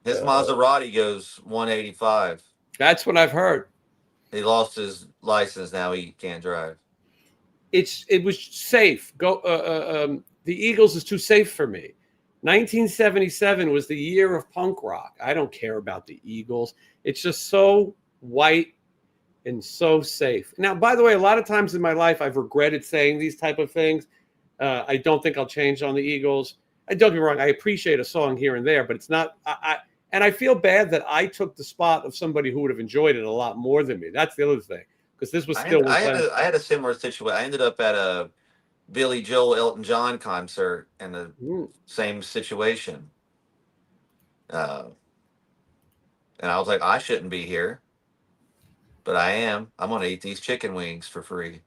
His Maserati goes 185. That's what I've heard. He lost his license. Now he can't drive. It was safe. The Eagles is too safe for me. 1977 was the year of punk rock. I don't care about the Eagles. It's just so white and so safe. Now, by the way, a lot of times in my life, I've regretted saying these type of things. I don't think I'll change on the Eagles. Don't get me wrong. I appreciate a song here and there, but it's not. And I feel bad that I took the spot of somebody who would have enjoyed it a lot more than me. That's the other thing, because this was still. I had a similar situation. I ended up at a Billy Joel Elton John concert in the same situation, and I was like, I shouldn't be here. But I am. I'm going to eat these chicken wings for free.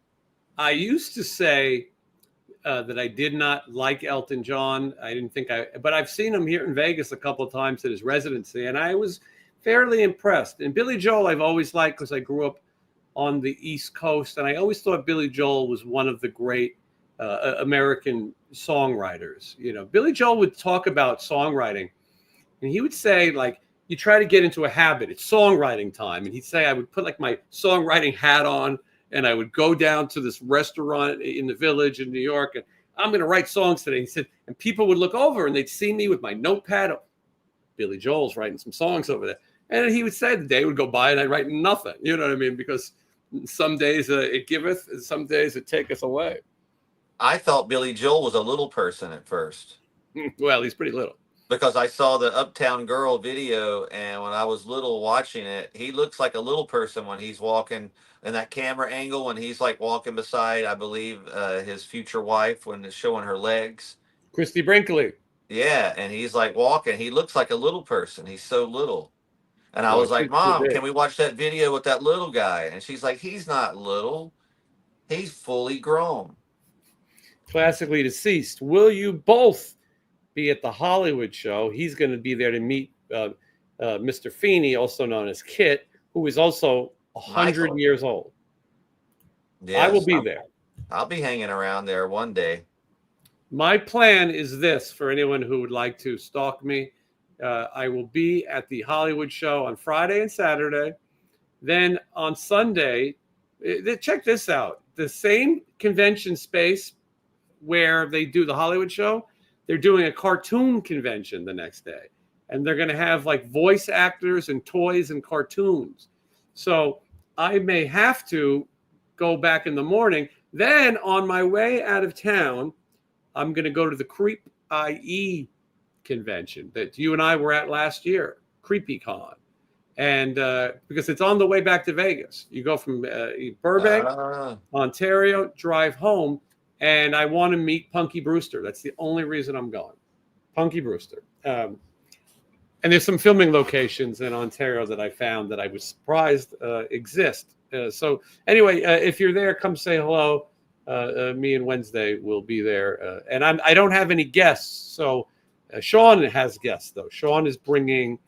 I used to say that I did not like Elton John. I didn't think but I've seen him here in Vegas a couple of times at his residency. And I was fairly impressed. And Billy Joel I've always liked because I grew up on the East Coast, and I always thought Billy Joel was one of the great American songwriters. You know, Billy Joel would talk about songwriting, and he would say, like, you try to get into a habit. It's songwriting time. And he'd say, I would put like my songwriting hat on, and I would go down to this restaurant in the Village in New York, and I'm going to write songs today. He said, and people would look over and they'd see me with my notepad. Oh, Billy Joel's writing some songs over there. And he would say the day would go by and I'd write nothing. You know what I mean? Because some days it giveth, and some days it taketh away. I thought Billy Joel was a little person at first. Well, he's pretty little. Because I saw the Uptown Girl video, and when I was little watching it, he looks like a little person when he's walking in that camera angle, when he's like walking beside, I believe, his future wife, when it's showing her legs. Christy Brinkley. Yeah, and he's like walking. He looks like a little person. He's so little. And I was like, Mom, can we watch that video with that little guy? And she's like, he's not little. He's fully grown. Classically deceased. Will you both be at the Hollywood show? He's going to be there to meet Mr. Feeney, also known as Kit, who is also 100 years old. Yes, I will be there. I'll be hanging around there one day. My plan is this, for anyone who would like to stalk me. I will be at the Hollywood show on Friday and Saturday. Then on Sunday, check this out. The same convention space where they do the Hollywood show, they're doing a cartoon convention the next day. And they're going to have like voice actors and toys and cartoons. So I may have to go back in the morning. Then on my way out of town, I'm going to go to the Creep IE convention that you and I were at last year, CreepyCon. And because it's on the way back to Vegas. You go from Burbank, Ontario, drive home, and I want to meet Punky Brewster. That's the only reason I'm going. Punky Brewster. And there's some filming locations in Ontario that I found that I was surprised exist. So anyway, if you're there, come say hello. Me and Wednesday will be there. And I don't have any guests. So Sean has guests, though. Sean is putting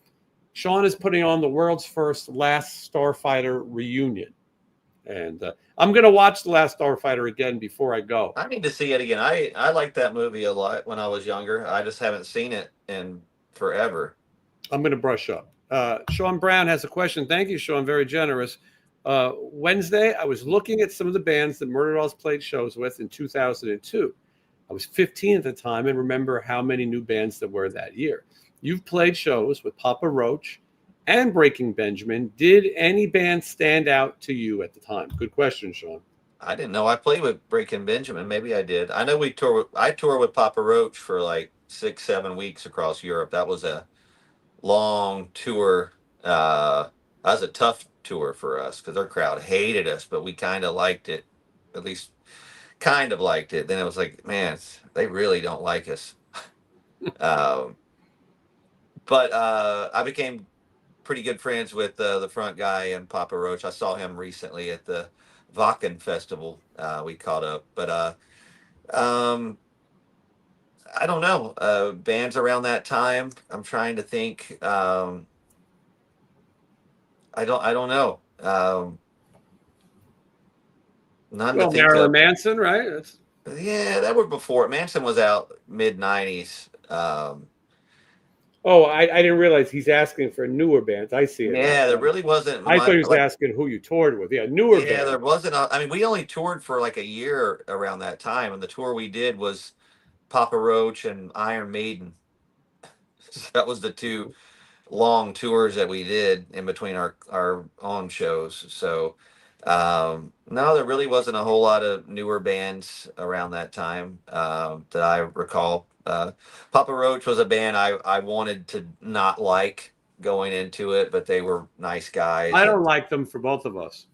on the world's first Last Starfighter reunion. And I'm going to watch The Last Starfighter again before I go. I need to see it again. I liked that movie a lot when I was younger. I just haven't seen it in forever. I'm going to brush up. Sean Brown has a question. Thank you, Sean. Very generous. Wednesday, I was looking at some of the bands that Murder Dolls played shows with in 2002. I was 15 at the time and remember how many new bands there were that year. You've played shows with Papa Roach and Breaking Benjamin. Did any band stand out to you at the time? Good question, Sean. I didn't know I played with Breaking Benjamin. Maybe I did. I know I toured with Papa Roach for like 6-7 weeks across Europe. That was a long tour. That was a tough tour for us because our crowd hated us, but we kind of liked it. At least kind of liked it. Then it was like, man, they really don't like us. But I became pretty good friends with the front guy and Papa Roach. I saw him recently at the Wacken Festival. We caught up, but I don't know. Bands around that time. I'm trying to think. I don't know. None to think Marilyn of. Manson, right? Yeah, that were before. Manson was out mid-90s. I didn't realize he's asking for newer bands. I see it. Yeah, there really wasn't. I thought he was asking who you toured with. Yeah, newer bands. Yeah, there wasn't. I mean, we only toured for like a year around that time, and the tour we did was Papa Roach and Iron Maiden. So that was the two long tours that we did in between our own shows. So no, there really wasn't a whole lot of newer bands around that time that I recall. Papa Roach was a band I wanted to not like going into it, but they were nice guys. I don't like them for both of us.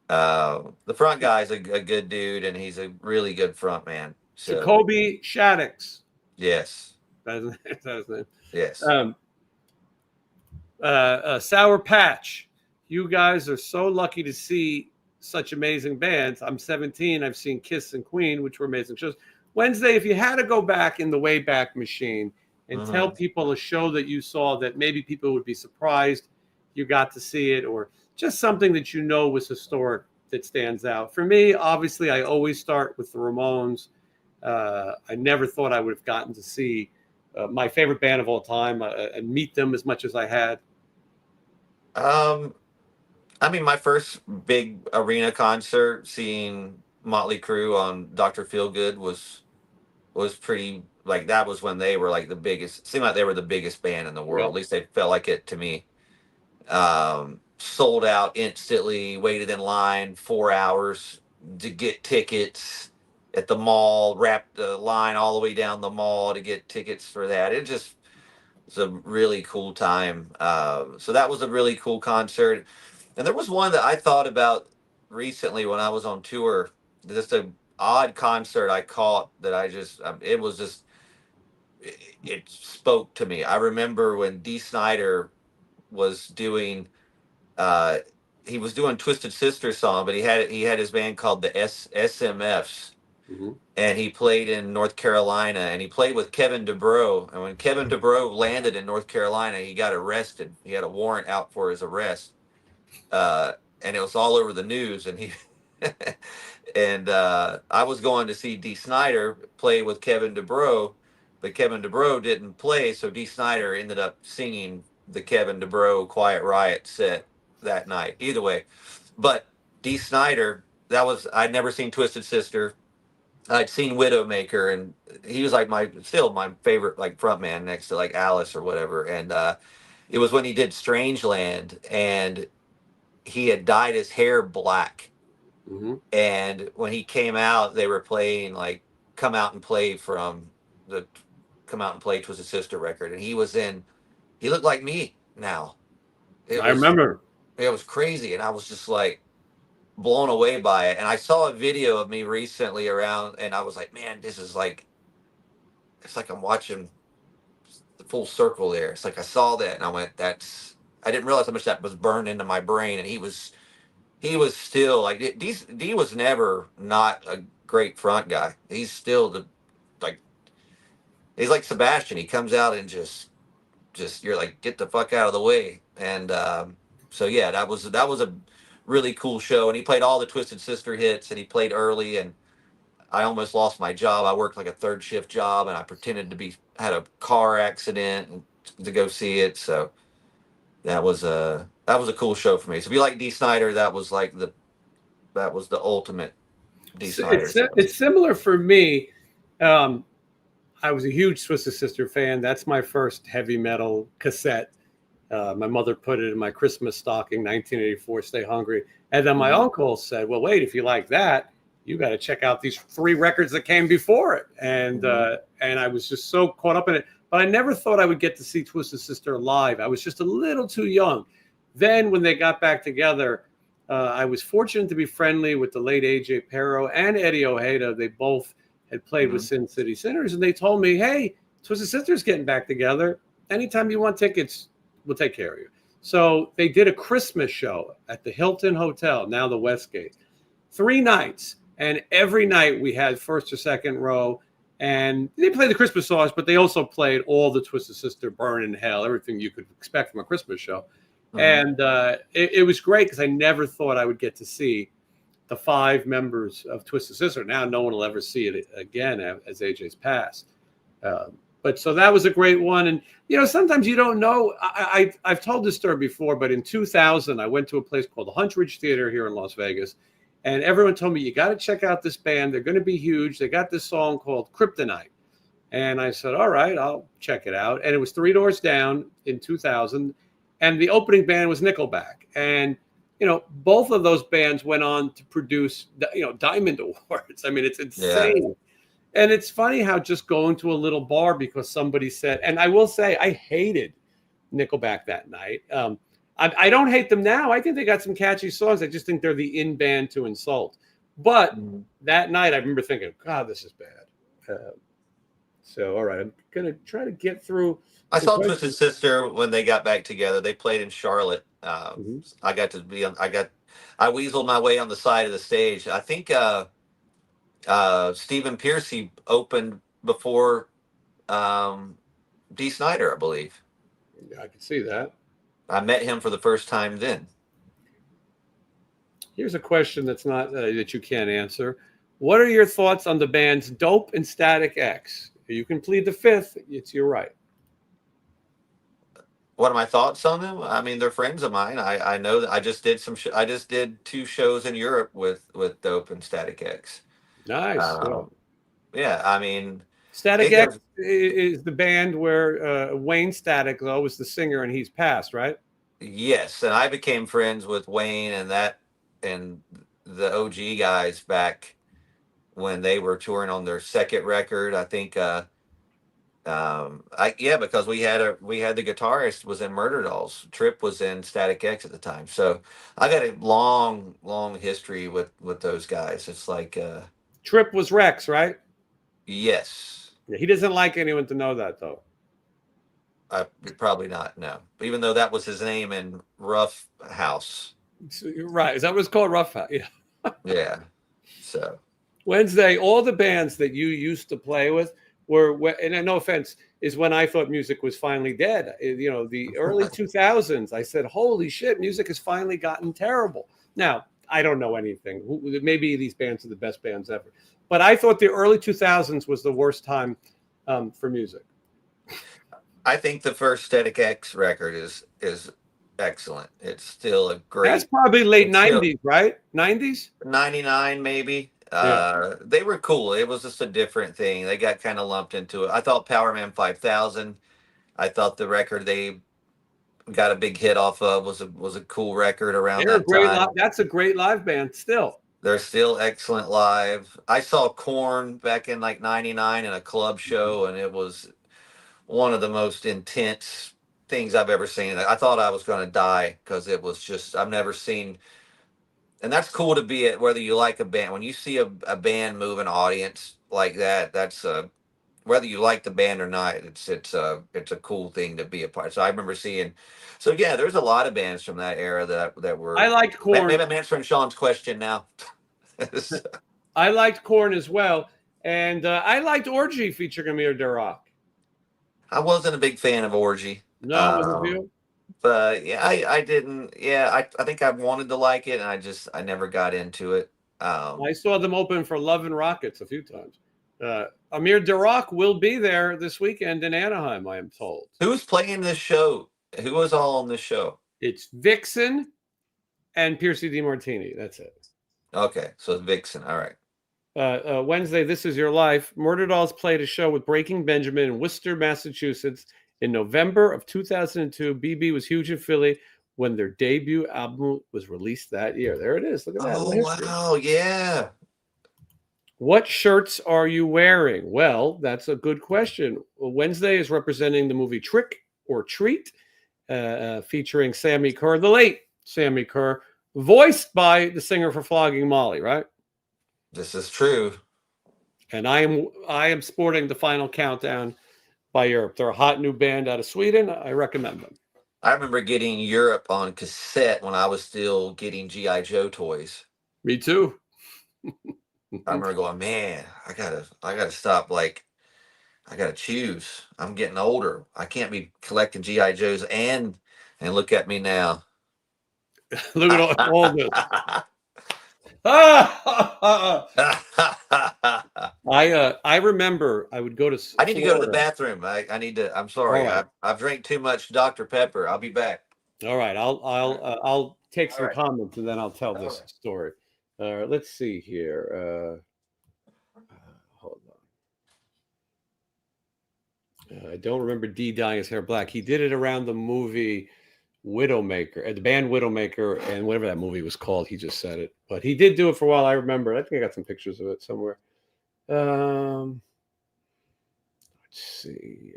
The front guy's a good dude, and he's a really good front man. So, Jacoby Shaddix. Yes. That's his name. Yes. Sour Patch. You guys are so lucky to see such amazing bands. I'm 17. I've seen Kiss and Queen, which were amazing shows. Wednesday, if you had to go back in the Wayback Machine and tell people a show that you saw that maybe people would be surprised you got to see it, or just something that you know was historic that stands out. For me, obviously, I always start with the Ramones. I never thought I would have gotten to see my favorite band of all time and meet them as much as I had. I mean, my first big arena concert, seeing Motley Crue on Dr. Feelgood was pretty, like, that was when they were like the biggest. Seemed like they were the biggest band in the world. Yep. At least they felt like it to me. Sold out instantly. Waited in line 4 hours to get tickets at the mall. Wrapped the line all the way down the mall to get tickets for that. It just was a really cool time. So that was a really cool concert. And there was one that I thought about recently when I was on tour. Just a odd concert I caught that it was just, it spoke to me. I remember when Dee Snider was doing, uh, he was doing Twisted Sister song, but he had his band called the SMFs, Mhm. and he played in North Carolina, and he played with Kevin DuBrow. And when Kevin DuBrow landed in North Carolina, he got arrested. He had a warrant out for his arrest, and it was all over the news. And he and I was going to see Dee Snider play with Kevin DuBrow, but Kevin DuBrow didn't play, so Dee Snider ended up singing the Kevin DuBrow Quiet Riot set that night. Either way, but Dee Snider, I'd never seen Twisted Sister. I'd seen Widowmaker, and he was like still my favorite, like, frontman next to like Alice or whatever. And it was when he did Strangeland, and he had dyed his hair black. Mhm. And when he came out, they were playing like "Come Out and Play" from the "Come Out and Play" Twisted Sister record, and he looked like me now. It I was remember. it was crazy, and I was just like blown away by it. And I saw a video of me recently around, and I was like, man, this is like, it's like I'm watching the full circle there. It's like I saw that, and I went, I didn't realize how much that was burned into my brain. And he was still like, D was never not a great front guy. He's still like, he's like Sebastian. He comes out and just you're like, get the fuck out of the way. And so yeah, that was a really cool show. And he played all the Twisted Sister hits, and he played early. And I almost lost my job. I worked like a third shift job, and I pretended to had a car accident to go see it. So that was a cool show for me. So if you like Dee Snider, that was the ultimate Dee Snider show. It's similar for me. Um, I was a huge Twisted Sister fan. That's my first heavy metal cassette. My mother put it in my Christmas stocking, 1984, Stay Hungry. And then my uncle said, well, wait, if you like that, you got to check out these 3 records that came before it. And I was just so caught up in it. But I never thought I would get to see Twisted Sister live. I was just a little too young. Then when they got back together, I was fortunate to be friendly with the late A.J. Pero and Eddie Ojeda. They both had played with Sin City Sinners. And they told me, hey, Twisted Sister's getting back together. Anytime you want tickets, we'll take care of you. So they did a Christmas show at the Hilton Hotel, now the Westgate, 3 nights. And every night we had first or second row. And they played the Christmas songs, but they also played all the Twisted Sister, Burn in Hell, everything you could expect from a Christmas show. And it was great because I never thought I would get to see the 5 members of Twisted Sister. Now no one will ever see it again as AJ's passed. But so that was a great one. And, sometimes you don't know. I've told this story before, but in 2000, I went to a place called the Huntridge Theater here in Las Vegas. And everyone told me, you got to check out this band. They're going to be huge. They got this song called Kryptonite. And I said, all right, I'll check it out. And it was 3 Doors Down in 2000. And the opening band was Nickelback. And, both of those bands went on to produce, Diamond Awards. I mean, it's insane. Yeah. And it's funny how just going to a little bar because somebody said, and I will say I hated Nickelback that night. I don't hate them now. I think they got some catchy songs. I just think they're the in band to insult. But that night I remember thinking, God, this is bad. So, all right, I'm going to try to get through. I saw Twisted Sister when they got back together. They played in Charlotte. I weaseled my way on the side of the stage. I think Stephen Pearcy opened before Dee Snider, I believe. Yeah, I can see that. I met him for the first time then. Here's a question that's not that you can't answer. What are your thoughts on the bands Dope and Static X? You can plead the fifth. It's your right. What are my thoughts on them? I mean, they're friends of mine. I know that I just did I just did 2 shows in Europe with Dope and Static X. Nice. Well, Yeah, I mean, Static it X goes, is the band where Wayne Static though was the singer, and he's passed, right? yes, and I became friends with Wayne and the OG guys back when they were touring on their second record. I think because we had the guitarist was in Murder Dolls. Trip was in Static X at the time. So I got a long history with those guys. It's like Trip was Rex, right? yes. Yeah, he doesn't like anyone to know that though. Probably not, no. Even though that was his name in Rough House. So, right. Is that what it's called? Rough House? Yeah. Yeah. So Wednesday, all the bands that you used to play with were, and no offense, is when I thought music was finally dead. You know, the early 2000s, I said, holy shit, music has finally gotten terrible. Now, I don't know anything. Maybe these bands are the best bands ever. But I thought the early 2000s was the worst time for music. I think the first Static X record is excellent. It's still a great. That's probably late it's still 90s, right? 90s? 99 maybe. Yeah. They were cool. It was just a different thing. They got kind of lumped into it. I thought Power Man 5000. I thought the record they got a big hit off of was a cool record around They're a that great time. that's a great live band still. They're still excellent live. I saw Korn back in like 99 in a club show, and it was one of the most intense things I've ever seen. I thought I was going to die because it was just, I've never seen, and that's cool to be at, whether you like a band. When you see a band move an audience like that, that's whether you like the band or not, it's a cool thing to be a part. So I remember seeing, so yeah, there's a lot of bands from that era that were. I liked Korn. Maybe I'm answering Sean's question now. I liked Korn as well, and I liked Orgy featuring Amir Durak. I wasn't a big fan of Orgy. No, wasn't you? But yeah, I didn't. Yeah, I think I wanted to like it, and I never got into it. I saw them open for Love and Rockets a few times. Amir Durak will be there this weekend in Anaheim, I am told. Who's playing this show? Who was all on this show? It's Vixen and Piercy DiMartini. That's it. Okay, so it's Vixen. All right. Wednesday, This Is Your Life. Murder Dolls played a show with Breaking Benjamin in Worcester, Massachusetts in November of 2002. BB was huge in Philly when their debut album was released that year. There it is. Look at that. Oh, wow. Yeah. What shirts are you wearing? Well, that's a good question. Wednesday is representing the movie Trick or Treat, featuring Sammy Kerr, the late Sammy Kerr, voiced by the singer for Flogging Molly, right? This is true. And I am sporting the Final Countdown by Europe. They're a hot new band out of Sweden. I recommend them. I remember getting Europe on cassette when I was still getting G.I. Joe toys. Me too. I remember going, man, I gotta stop. Like, I gotta choose. I'm getting older. I can't be collecting G.I. Joes and look at me now. Look at all this. I remember I would go to. I need to go to the bathroom. I need to. I'm sorry. Right. I've drank too much Dr. Pepper. I'll be back. All right. I'll take some right. comments and then I'll tell this story. Let's see here. Hold on. I don't remember D dyeing his hair black. He did it around the movie Widowmaker, the band Widowmaker, and whatever that movie was called. He just said it, but he did do it for a while. I remember. I think I got some pictures of it somewhere. Let's see.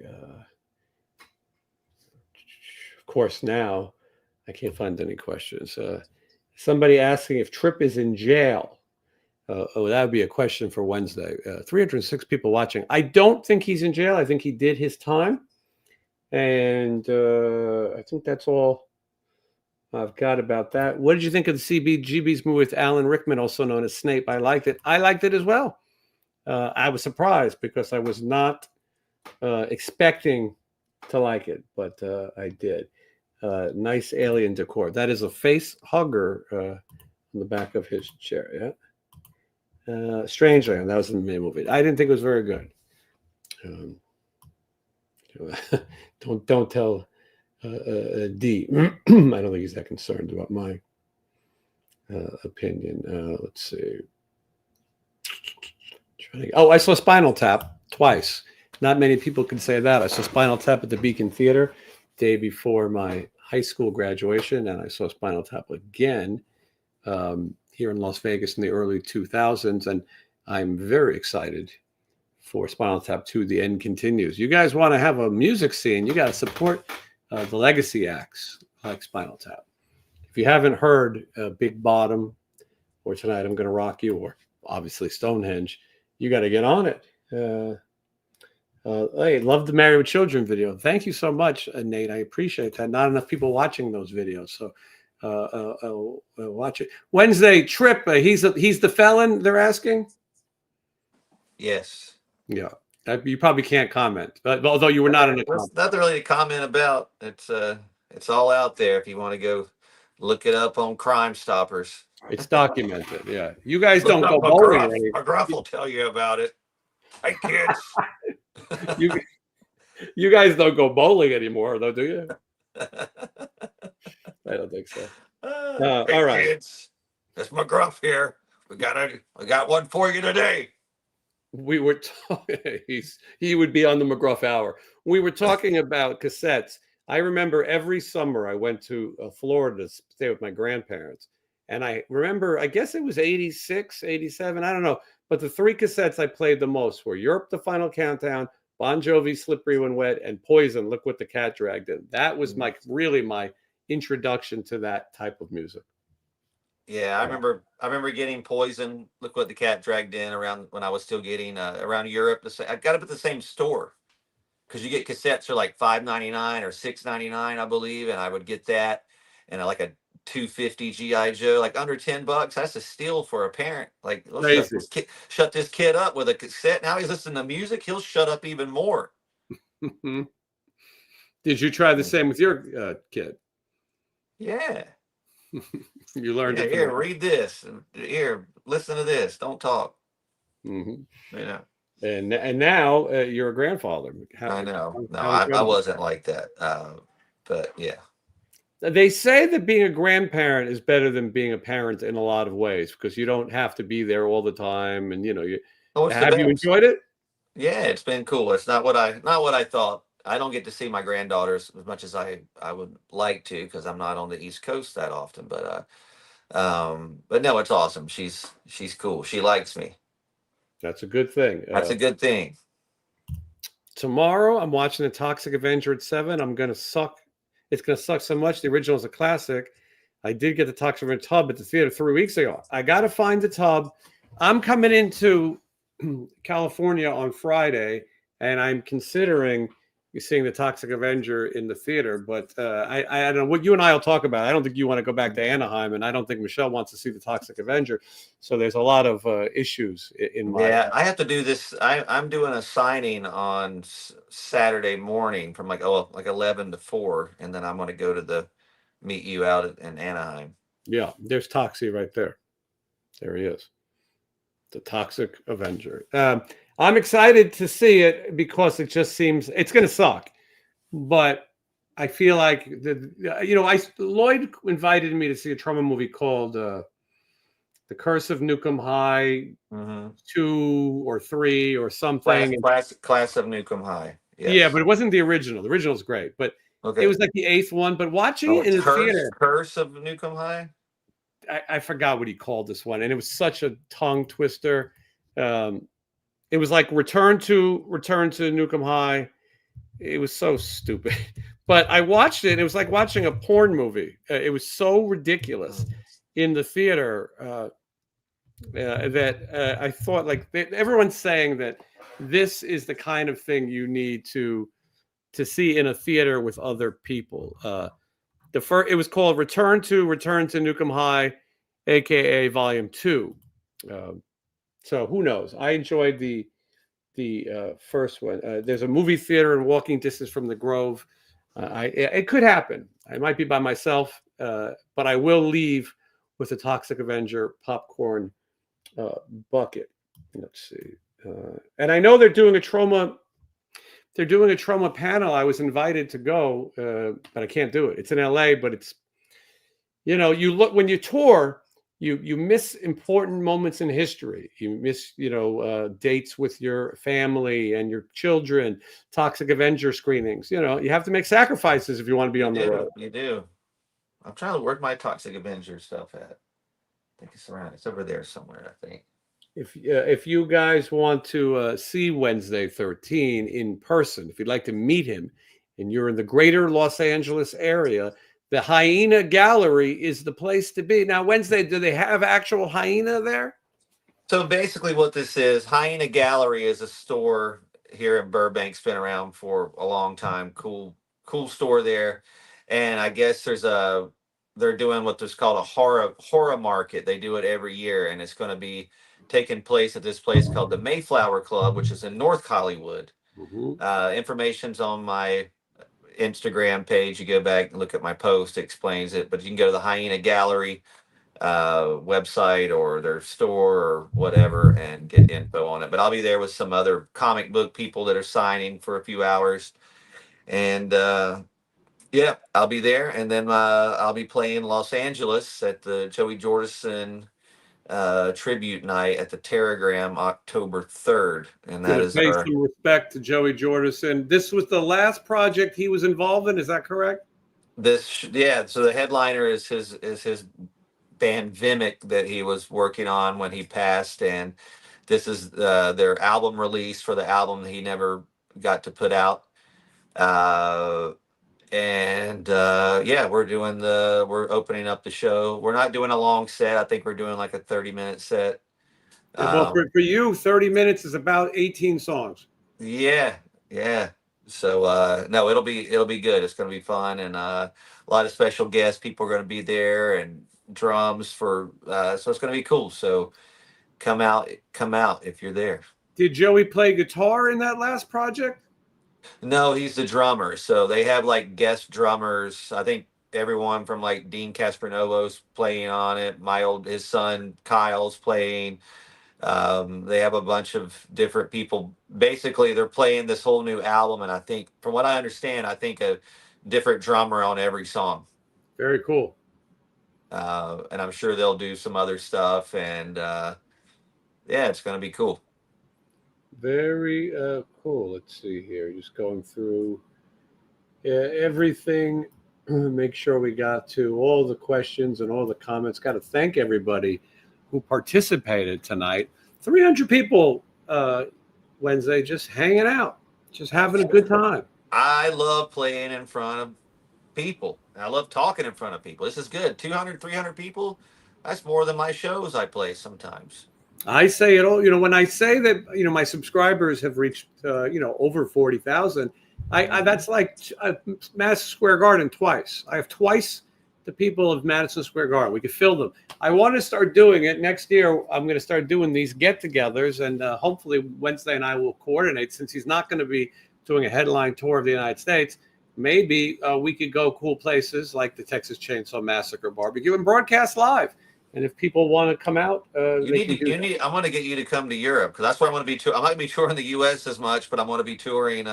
Of course, now I can't find any questions. Somebody asking if Trip is in jail. That would be a question for Wednesday. 306 people watching. I don't think he's in jail. I think he did his time. And I think that's all I've got about that. What did you think of the CBGB's movie with Alan Rickman, also known as Snape? I liked it. I liked it as well. I was surprised because I was not expecting to like it, but I did. Nice alien decor. That is a face hugger on the back of his chair. Yeah. Strangeland. That was in the main movie. I didn't think it was very good. Don't tell D. I don't think he's that concerned about my opinion. Let's see. Oh, I saw Spinal Tap twice. Not many people can say that. I saw Spinal Tap at the Beacon Theater day before my high school graduation, and I saw Spinal Tap again here in Las Vegas in the early 2000s, and I'm very excited for Spinal Tap 2, The End Continues. You guys want to have a music scene, you got to support the legacy acts like Spinal Tap. If you haven't heard Big Bottom or Tonight I'm Gonna Rock You, or obviously Stonehenge, you got to get on it. Hey, love the Married with Children video. Thank you so much, Nate. I appreciate that. Not enough people watching those videos, so watch it. Wednesday trip. He's the felon. They're asking. Yes. Yeah, you probably can't comment, but although you were not in a comment. Nothing really to comment about. It's all out there if you want to go look it up on Crime Stoppers. It's documented. Yeah, you guys don't go bowling. McGruff will tell you about it. Hey kids. you guys don't go bowling anymore, though, do you? I don't think so. Hey, all right, kids. It's McGruff here. We got one for you today. We were he would be on the McGruff Hour. We were talking about cassettes. I remember every summer I went to Florida to stay with my grandparents. And I remember, I guess it was 86, 87, I don't know. But the three cassettes I played the most were Europe, The Final Countdown, Bon Jovi, Slippery When Wet, and Poison, Look What the Cat Dragged In. That was really my introduction to that type of music. Yeah, I remember getting Poison, Look What the Cat Dragged In around when I was still getting around Europe. I got it at the same store because you get cassettes for like $5.99 or $6.99, I believe, and I would get that and like a 250 GI Joe, like under $10. That's a steal for a parent. Like, let's shut this kid up with a cassette. Now he's listening to music. He'll shut up even more. Did you try the same with your kid? Yeah. You learned it. Here, read this. And here, listen to this. Don't talk. Mm-hmm. You know. And now you're a grandfather. I know. No, I wasn't like that. But yeah. They say that being a grandparent is better than being a parent in a lot of ways because you don't have to be there all the time, and have you enjoyed it? Yeah, it's been cool. It's not what I thought. I don't get to see my granddaughters as much as I would like to because I'm not on the East Coast that often. But no, it's awesome. She's cool. She likes me. That's a good thing. That's a good thing. Tomorrow, I'm watching The Toxic Avenger at 7. I'm gonna suck. It's going to suck so much. The original is a classic. I did get the Toxic Avenger tub at the theater 3 weeks ago. I got to find the tub. I'm coming into California on Friday, and I'm considering seeing the Toxic Avenger in the theater. But I don't know what you and I will talk about. I don't think you want to go back to Anaheim, and I don't think Michelle wants to see the Toxic Avenger. So there's a lot of issues in my. Yeah, I have to do this. I'm doing a signing on Saturday morning from like 11 to 4, and then I'm going to go to meet you out in Anaheim. Yeah, there's Toxie right there. There he is, the Toxic Avenger. I'm excited to see it because it just seems it's going to suck, but I feel like Lloyd invited me to see a trauma movie called The Curse of Nukem High 2 or 3 or something. Class of Nukem High. Yes. Yeah, but it wasn't the original. The original is great, but it was like the 8th one. But watching it in the theater, Curse of Nukem High. I forgot what he called this one, and it was such a tongue twister. It was like Return to Nukem High. It was so stupid, but I watched it. And it was like watching a porn movie. It was so ridiculous in the theater that I thought everyone's saying that this is the kind of thing you need to see in a theater with other people. It was called Return to Nukem High, aka Volume 2. So who knows? I enjoyed the first one. There's a movie theater in walking distance from the Grove. It could happen. I might be by myself, but I will leave with a Toxic Avenger popcorn bucket. Let's see. And I know they're doing a trauma panel. I was invited to go, but I can't do it. It's in LA, but it's, you look when you tour, you miss important moments in history. You miss, dates with your family and your children, Toxic Avenger screenings. You have to make sacrifices if you want to be on the road. You do. I'm trying to work my Toxic Avenger stuff at. I think it's around. It's over there somewhere, I think. If you guys want to see Wednesday 13 in person, if you'd like to meet him, and you're in the greater Los Angeles area, the Hyena Gallery is the place to be. Now, Wednesday, do they have actual hyena there? So basically what this is, Hyena Gallery is a store here in Burbank. It's been around for a long time. Cool store there. And I guess they're doing what is called a horror market. They do it every year, and it's going to be taking place at this place called the Mayflower Club, which is in North Hollywood. Mm-hmm. Information's on my Instagram page. You go back and look at my post, it explains it, but you can go to the Hyena Gallery website or their store or whatever and get info on it. But I'll be there with some other comic book people that are signing for a few hours, and yeah, I'll be there. And then I'll be playing Los Angeles at the Joey Jordison tribute night at the Terragram October 3rd, and that is pay some respect to Joey Jordison. This was the last project he was involved in. Is that correct? So the headliner is his band Vimic that he was working on when he passed, and this is their album release for the album that he never got to put out. We're opening up the show. We're not doing a long set. I think we're doing like a 30-minute set. Well, for you, 30 minutes is about 18 songs. Yeah. So no, it'll be good. It's going to be fun, and a lot of special guests. People are going to be there, and drums so it's going to be cool. So come out if you're there. Did Joey play guitar in that last project? No, he's the drummer. So they have like guest drummers. I think everyone from like Dean Castronovo's playing on it. His son Kyle's playing. They have a bunch of different people. Basically, they're playing this whole new album, and I think, from what I understand, a different drummer on every song. Very cool. And I'm sure they'll do some other stuff, and it's going to be cool. Very cool. Let's see here. Just going through everything. Make sure we got to all the questions and all the comments. Got to thank everybody who participated tonight. 300 people Wednesday, just hanging out, just having a good time. I love playing in front of people. I love talking in front of people. This is good. 200, 300 people. That's more than my shows I play sometimes. I say it all, when I say that, my subscribers have reached, over 40,000, that's like Madison Square Garden twice. I have twice the people of Madison Square Garden. We could fill them. I want to start doing it next year. I'm going to start doing these get-togethers, and hopefully Wednesday and I will coordinate, since he's not going to be doing a headline tour of the United States. Maybe we could go cool places like the Texas Chainsaw Massacre Barbecue and broadcast live. And if people want to come out, I want to get you to come to Europe, because that's where I want to be. I might be touring the U.S. as much, but I want to be touring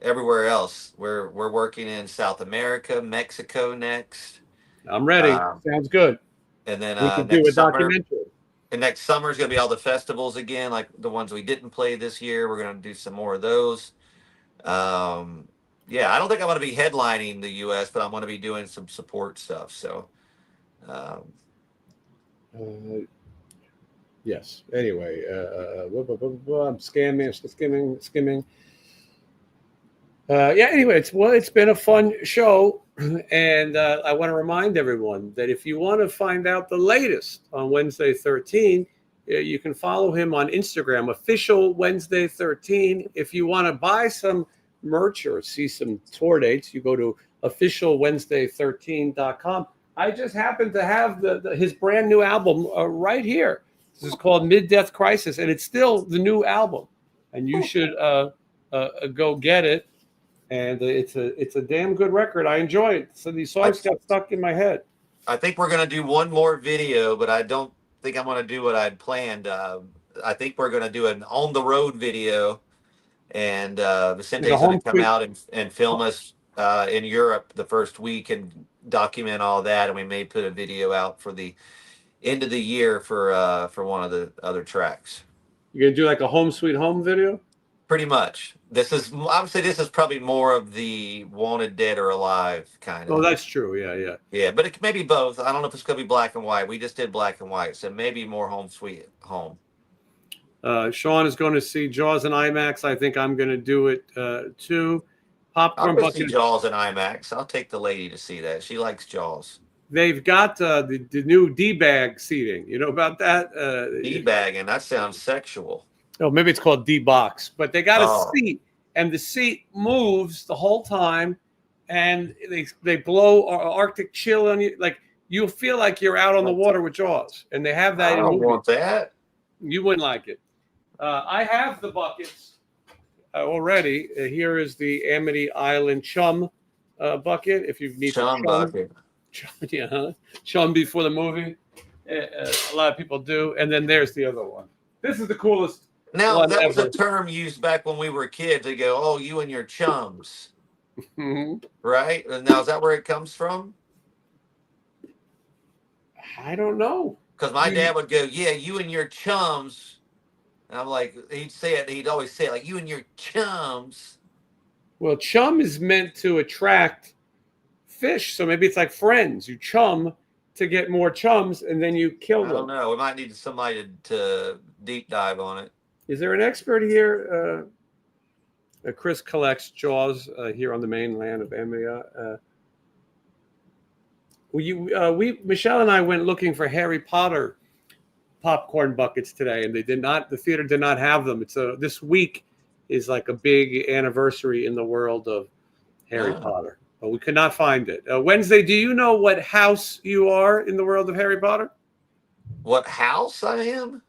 everywhere else. We're working in South America, Mexico next. I'm ready. Sounds good. And then we can do a documentary. And next summer is going to be all the festivals again, like the ones we didn't play this year. We're going to do some more of those. I don't think I want to be headlining the U.S., but I want to be doing some support stuff. So. Yes. Anyway, I'm skimming. Anyway, it's been a fun show, and I want to remind everyone that if you want to find out the latest on Wednesday 13, you can follow him on Instagram, official Wednesday 13. If you want to buy some merch or see some tour dates, you go to officialwednesday13.com. I just happen to have his brand new album right here. This is called Mid-Death Crisis, and it's still the new album. And you should go get it. and it's a damn good record. I enjoy it. So these songs got stuck in my head. I think we're gonna do one more video, but I don't think I'm gonna do what I'd planned. I think we're gonna do an on the road video, and Vicente's The gonna home come sweet. out and film us in Europe the first week and document all that, and we may put a video out for the end of the year for one of the other tracks. You're gonna do like a home sweet home video? Pretty much. I would say this is probably more of the Wanted Dead or Alive kind Oh, of. that's true. Yeah. Yeah, but it may be both. I don't know if it's gonna be black and white. We just did black and white, so maybe more home sweet home. Sean is going to see Jaws in IMAX. I think I'm going to do it too. I'll Popcorn go see bucket. Jaws in IMAX. I'll take the lady to see that. She likes Jaws. They've got the new D-bag seating. You know about that? D-bagging, that sounds sexual. Oh, maybe it's called D-box. But they got a Oh. seat, and the seat moves the whole time, and they blow Arctic chill on you. Like you'll feel like you're out on the water with Jaws, and they have that I in don't movies. want that. You wouldn't like it. I have the buckets already. Here is the Amity Island Chum bucket. If you need Chum bucket. Chum before the movie. A lot of people do. And then there's the other one. This is the coolest. Now, one that was ever. a term used back when we were kids. They go, oh, you and your chums. Mhm. Right? And now, is that where it comes from? I don't know. Because my dad would go, yeah, you and your chums. And I'm like, he'd always say it like, you and your chums. Well, chum is meant to attract fish. So maybe it's like friends. You chum to get more chums, and then you kill I them. don't know. We might need somebody to deep dive on it. Is there an expert here? Chris collects Jaws here on the mainland of Amity. Michelle and I went looking for Harry Potter popcorn buckets today, and the theater did not have them. This week is like a big anniversary in the world of Harry Potter, but we could not find it. Wednesday, do you know what house you are in the world of Harry Potter? What house I am?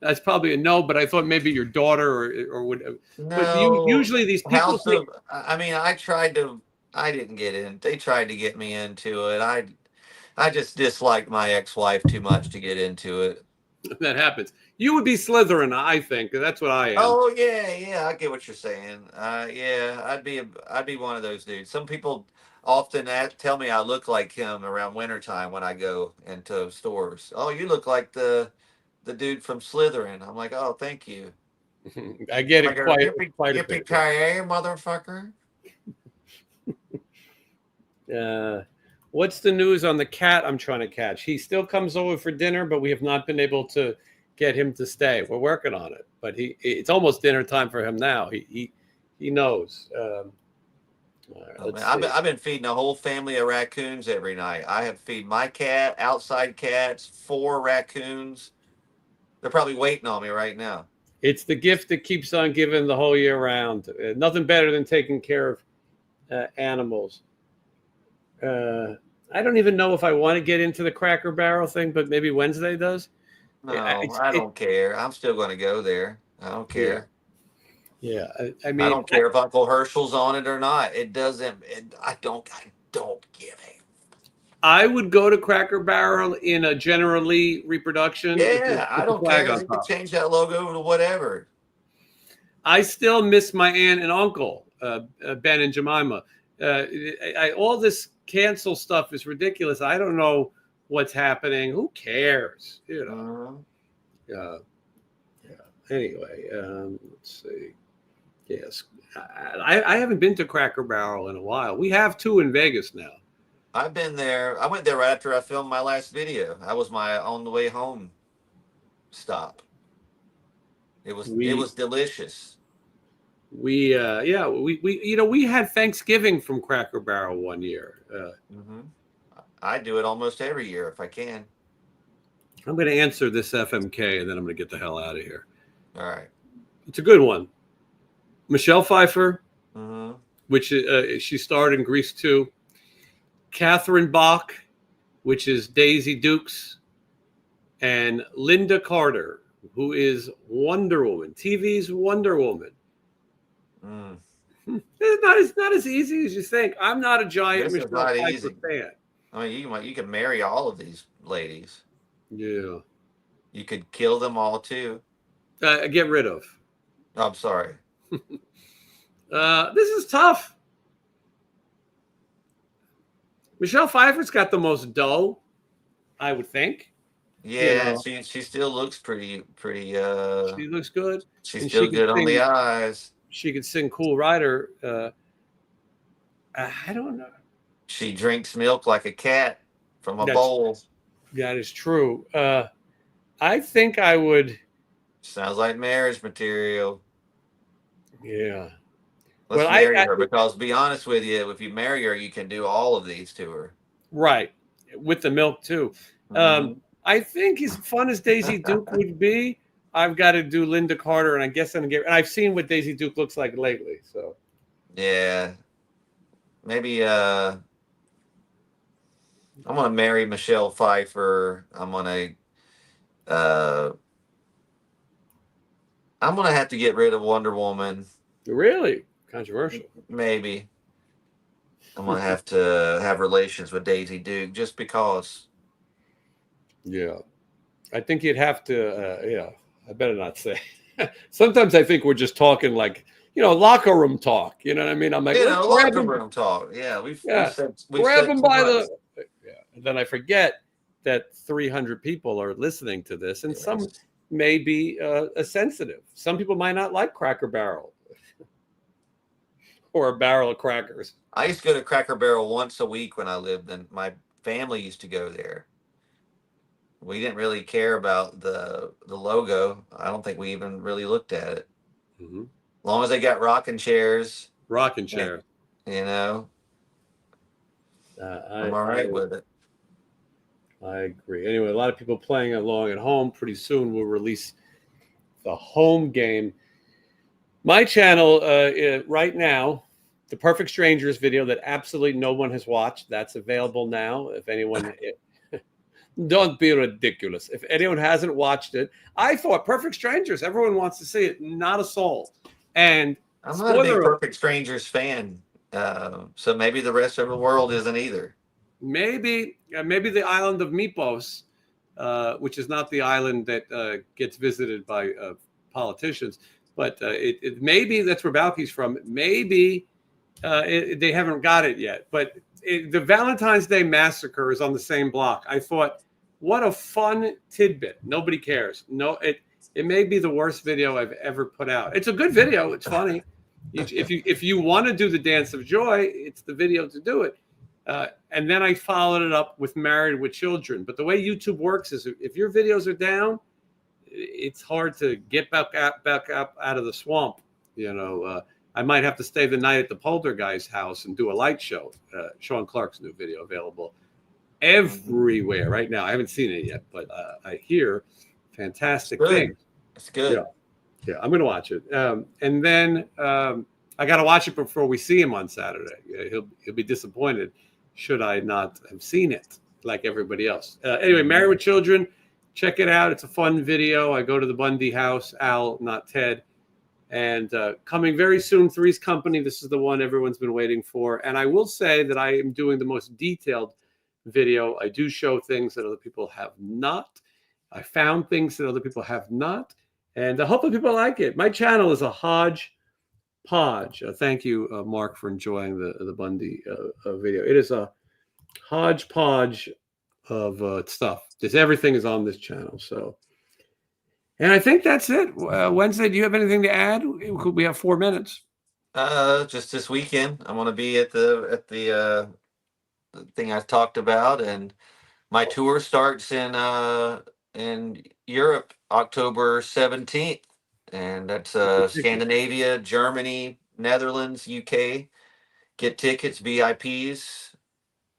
That's probably a no, but I thought maybe your daughter or would. No. But usually these people I didn't get in. They tried to get me into it. I just disliked my ex-wife too much to get into it. that happens. You would be Slytherin, I think. That's what I am. Oh yeah, I get what you're saying. Yeah, I'd be one of those dudes. Some people often tell me I look like him around wintertime when I go into stores. Oh, you look like the dude from Slytherin. I'm like, oh, thank you. I get it quite a bit. Yippee-ki-yay, motherfucker. What's the news on the cat I'm trying to catch? He still comes over for dinner, but we have not been able to get him to stay. We're working on it, but it's almost dinner time for him now. He knows. I've been feeding a whole family of raccoons every night. I have feed my cat, outside cats, 4 raccoons. They're probably waiting on me right now. It's the gift that keeps on giving the whole year round. Nothing better than taking care of animals. I don't even know if I want to get into the Cracker Barrel thing, but maybe Wednesday does. No, I don't care. I'm still going to go there. I don't care. Yeah, I mean, I don't care if Uncle Herschel's on it or not. It doesn't. I don't give a. I would go to Cracker Barrel in a General Lee reproduction. Yeah, I don't care. You can change that logo to whatever. I still miss my aunt and uncle, Ben and Jemima. All this cancel stuff is ridiculous. I don't know what's happening. Who cares? You know. Yeah. Anyway, let's see. Yes, I haven't been to Cracker Barrel in a while. We have 2 in Vegas now. I've been there. I went there right after I filmed my last video. That was my on the way home stop. It was delicious. We had Thanksgiving from Cracker Barrel one year. I do it almost every year if I can. I'm going to answer this FMK and then I'm going to get the hell out of here. All right. It's a good one. Michelle Pfeiffer, Mm-hmm. which she starred in Grease 2. Catherine Bach, which is Daisy Dukes. And Linda Carter, who is Wonder Woman, TV's Wonder Woman. It's not as easy as you think. I'm not a giant This is Michelle not Pfeiffer easy. fan. I mean, you can marry all of these ladies. Yeah. You could kill them all too. Get rid of. Oh, I'm sorry. This is tough. Michelle Pfeiffer's got the most dough, I would think. Yeah, You know, she still looks pretty. she looks good, She's and still good on the eyes. She could sing "Cool Rider." I don't know. She drinks milk like a cat from a bowl. That is true. I think I would. Sounds like marriage material. Yeah. Let's marry her because, be honest with you, if you marry her, you can do all of these to her. Right, with the milk too. I think as fun as Daisy Duke would be, I've got to do Linda Carter, and I guess and I've seen what Daisy Duke looks like lately. So yeah, maybe I'm gonna marry Michelle Pfeiffer. I'm gonna have to get rid of Wonder Woman. Really controversial. Maybe I'm gonna have to have relations with Daisy Duke just because. Yeah, I think you'd have to. Yeah, I better not say. Sometimes I think we're just talking like, locker room talk. You know what I mean? I'm like, locker room talk. Yeah, we've said grab him by the. Yeah, and then I forget that 300 people are listening to this, and some may be sensitive. Some people might not like Cracker Barrel or a barrel of crackers. I used to go to Cracker Barrel once a week when I lived, and my family used to go there. We didn't really care about the logo. I don't think we even really looked at it. Mm-hmm. As long as they got rocking chairs. Rocking chair. I'm all right with it. I agree. Anyway, a lot of people playing along at home. Pretty soon we'll release the home game. My channel right now, the Perfect Strangers video that absolutely no one has watched, that's available now. If anyone... Don't be ridiculous. If anyone hasn't watched it, I thought Perfect Strangers, everyone wants to see it, not a soul. And I'm not a big Perfect Strangers fan, so maybe the rest of the world isn't either. Maybe the island of Mypos, which is not the island that gets visited by politicians, but maybe that's where Balky's from. Maybe they haven't got it yet. But the Valentine's Day Massacre is on the same block. I thought, what a fun tidbit. Nobody cares. No, it may be the worst video I've ever put out. It's a good video. It's funny. If you want to do the Dance of Joy, it's the video to do it. And then I followed it up with Married with Children. But the way YouTube works is if your videos are down, it's hard to get back up out of the swamp. I might have to stay the night at the Poltergeist house and do a light show. Sean Clark's new video available everywhere right now. I haven't seen it yet, but I hear fantastic things. It's good. Yeah, I'm going to watch it. And then I got to watch it before we see him on Saturday. He'll be disappointed should I not have seen it like everybody else. Anyway, Married with Children, check it out. It's a fun video. I go to the Bundy house, Al, not Ted. And coming very soon, Three's Company. This is the one everyone's been waiting for. And I will say that I am doing the most detailed video. I do show things that other people have not. I found things that other people have not. And hopefully people like it. My channel is a hodgepodge. Thank you, Mark, for enjoying the Bundy video. It is a hodgepodge of stuff. Just everything is on this channel. So. And I think that's it. Wednesday, do you have anything to add? We have 4 minutes. Just this weekend, I'm going to be at the thing I talked about, and my tour starts in Europe October 17th, and that's Scandinavia, Germany, Netherlands, UK. Get tickets, VIPs,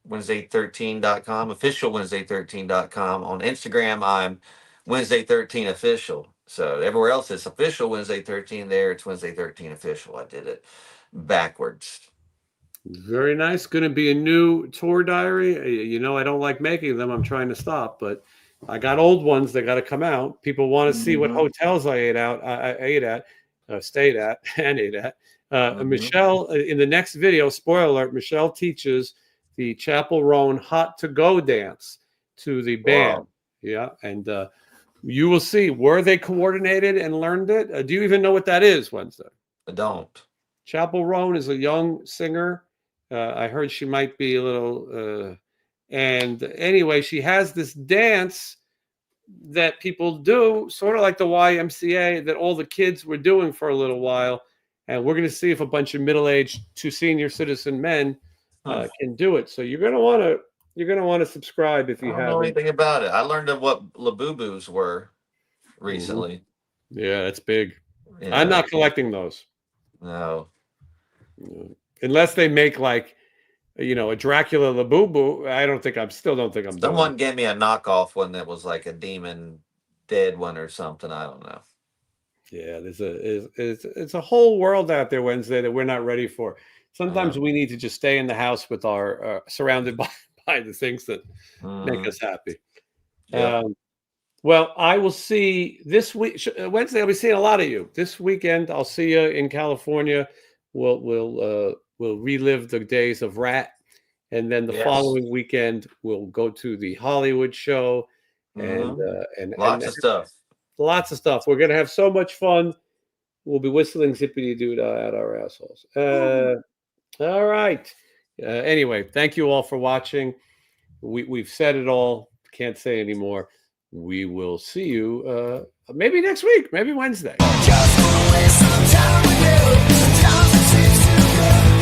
Wednesday13.com, official Wednesday13.com. On Instagram, I'm Wednesday 13 official. So everywhere else it's official Wednesday 13. There it's Wednesday 13 official. I did it backwards. Very nice. Going to be a new tour diary. I don't like making them. I'm trying to stop, but I got old ones that got to come out. People want to see what hotels I ate at. stayed at and ate at. Mhm. Michelle, in the next video, spoiler alert, Michelle teaches the Chapel Roan Hot to Go dance to the band. Wow. Yeah, and you will see, were they coordinated and learned it? Do you even know what that is, Wednesday? I don't. Chapel Roan is a young singer. I heard she might be a little. And anyway, she has this dance that people do, sort of like the YMCA, that all the kids were doing for a little while. And we're going to see if a bunch of middle-aged to senior citizen men can do it. So you're going to want to subscribe if I you don't know haven't. anything about it. I learned of what Labubus were recently. Yeah, that's big. You I'm know. not collecting those. No. Unless they make like, a Dracula Labubu. Still don't think I'm Someone doing gave me a knockoff one that was like a demon dead one or something. I don't know. it. Yeah, it's a whole world out there, Wednesday, that we're not ready for. Sometimes we need to just stay in the house with our surrounded by the things that make us happy. Yeah. Well, I will see this week. Wednesday, I'll be seeing a lot of you. This weekend, I'll see you in California. We'll relive the days of Rat, and then the following weekend we'll go to the Hollywood show, and Lots of stuff. Lots of stuff. We're gonna have so much fun. We'll be whistling zippity doo at our assholes. All right. Anyway, thank you all for watching. We've said it all. Can't say anymore. We will see you maybe next week, maybe Wednesday. Just wanna waste some time with you. Sometimes it seems too good.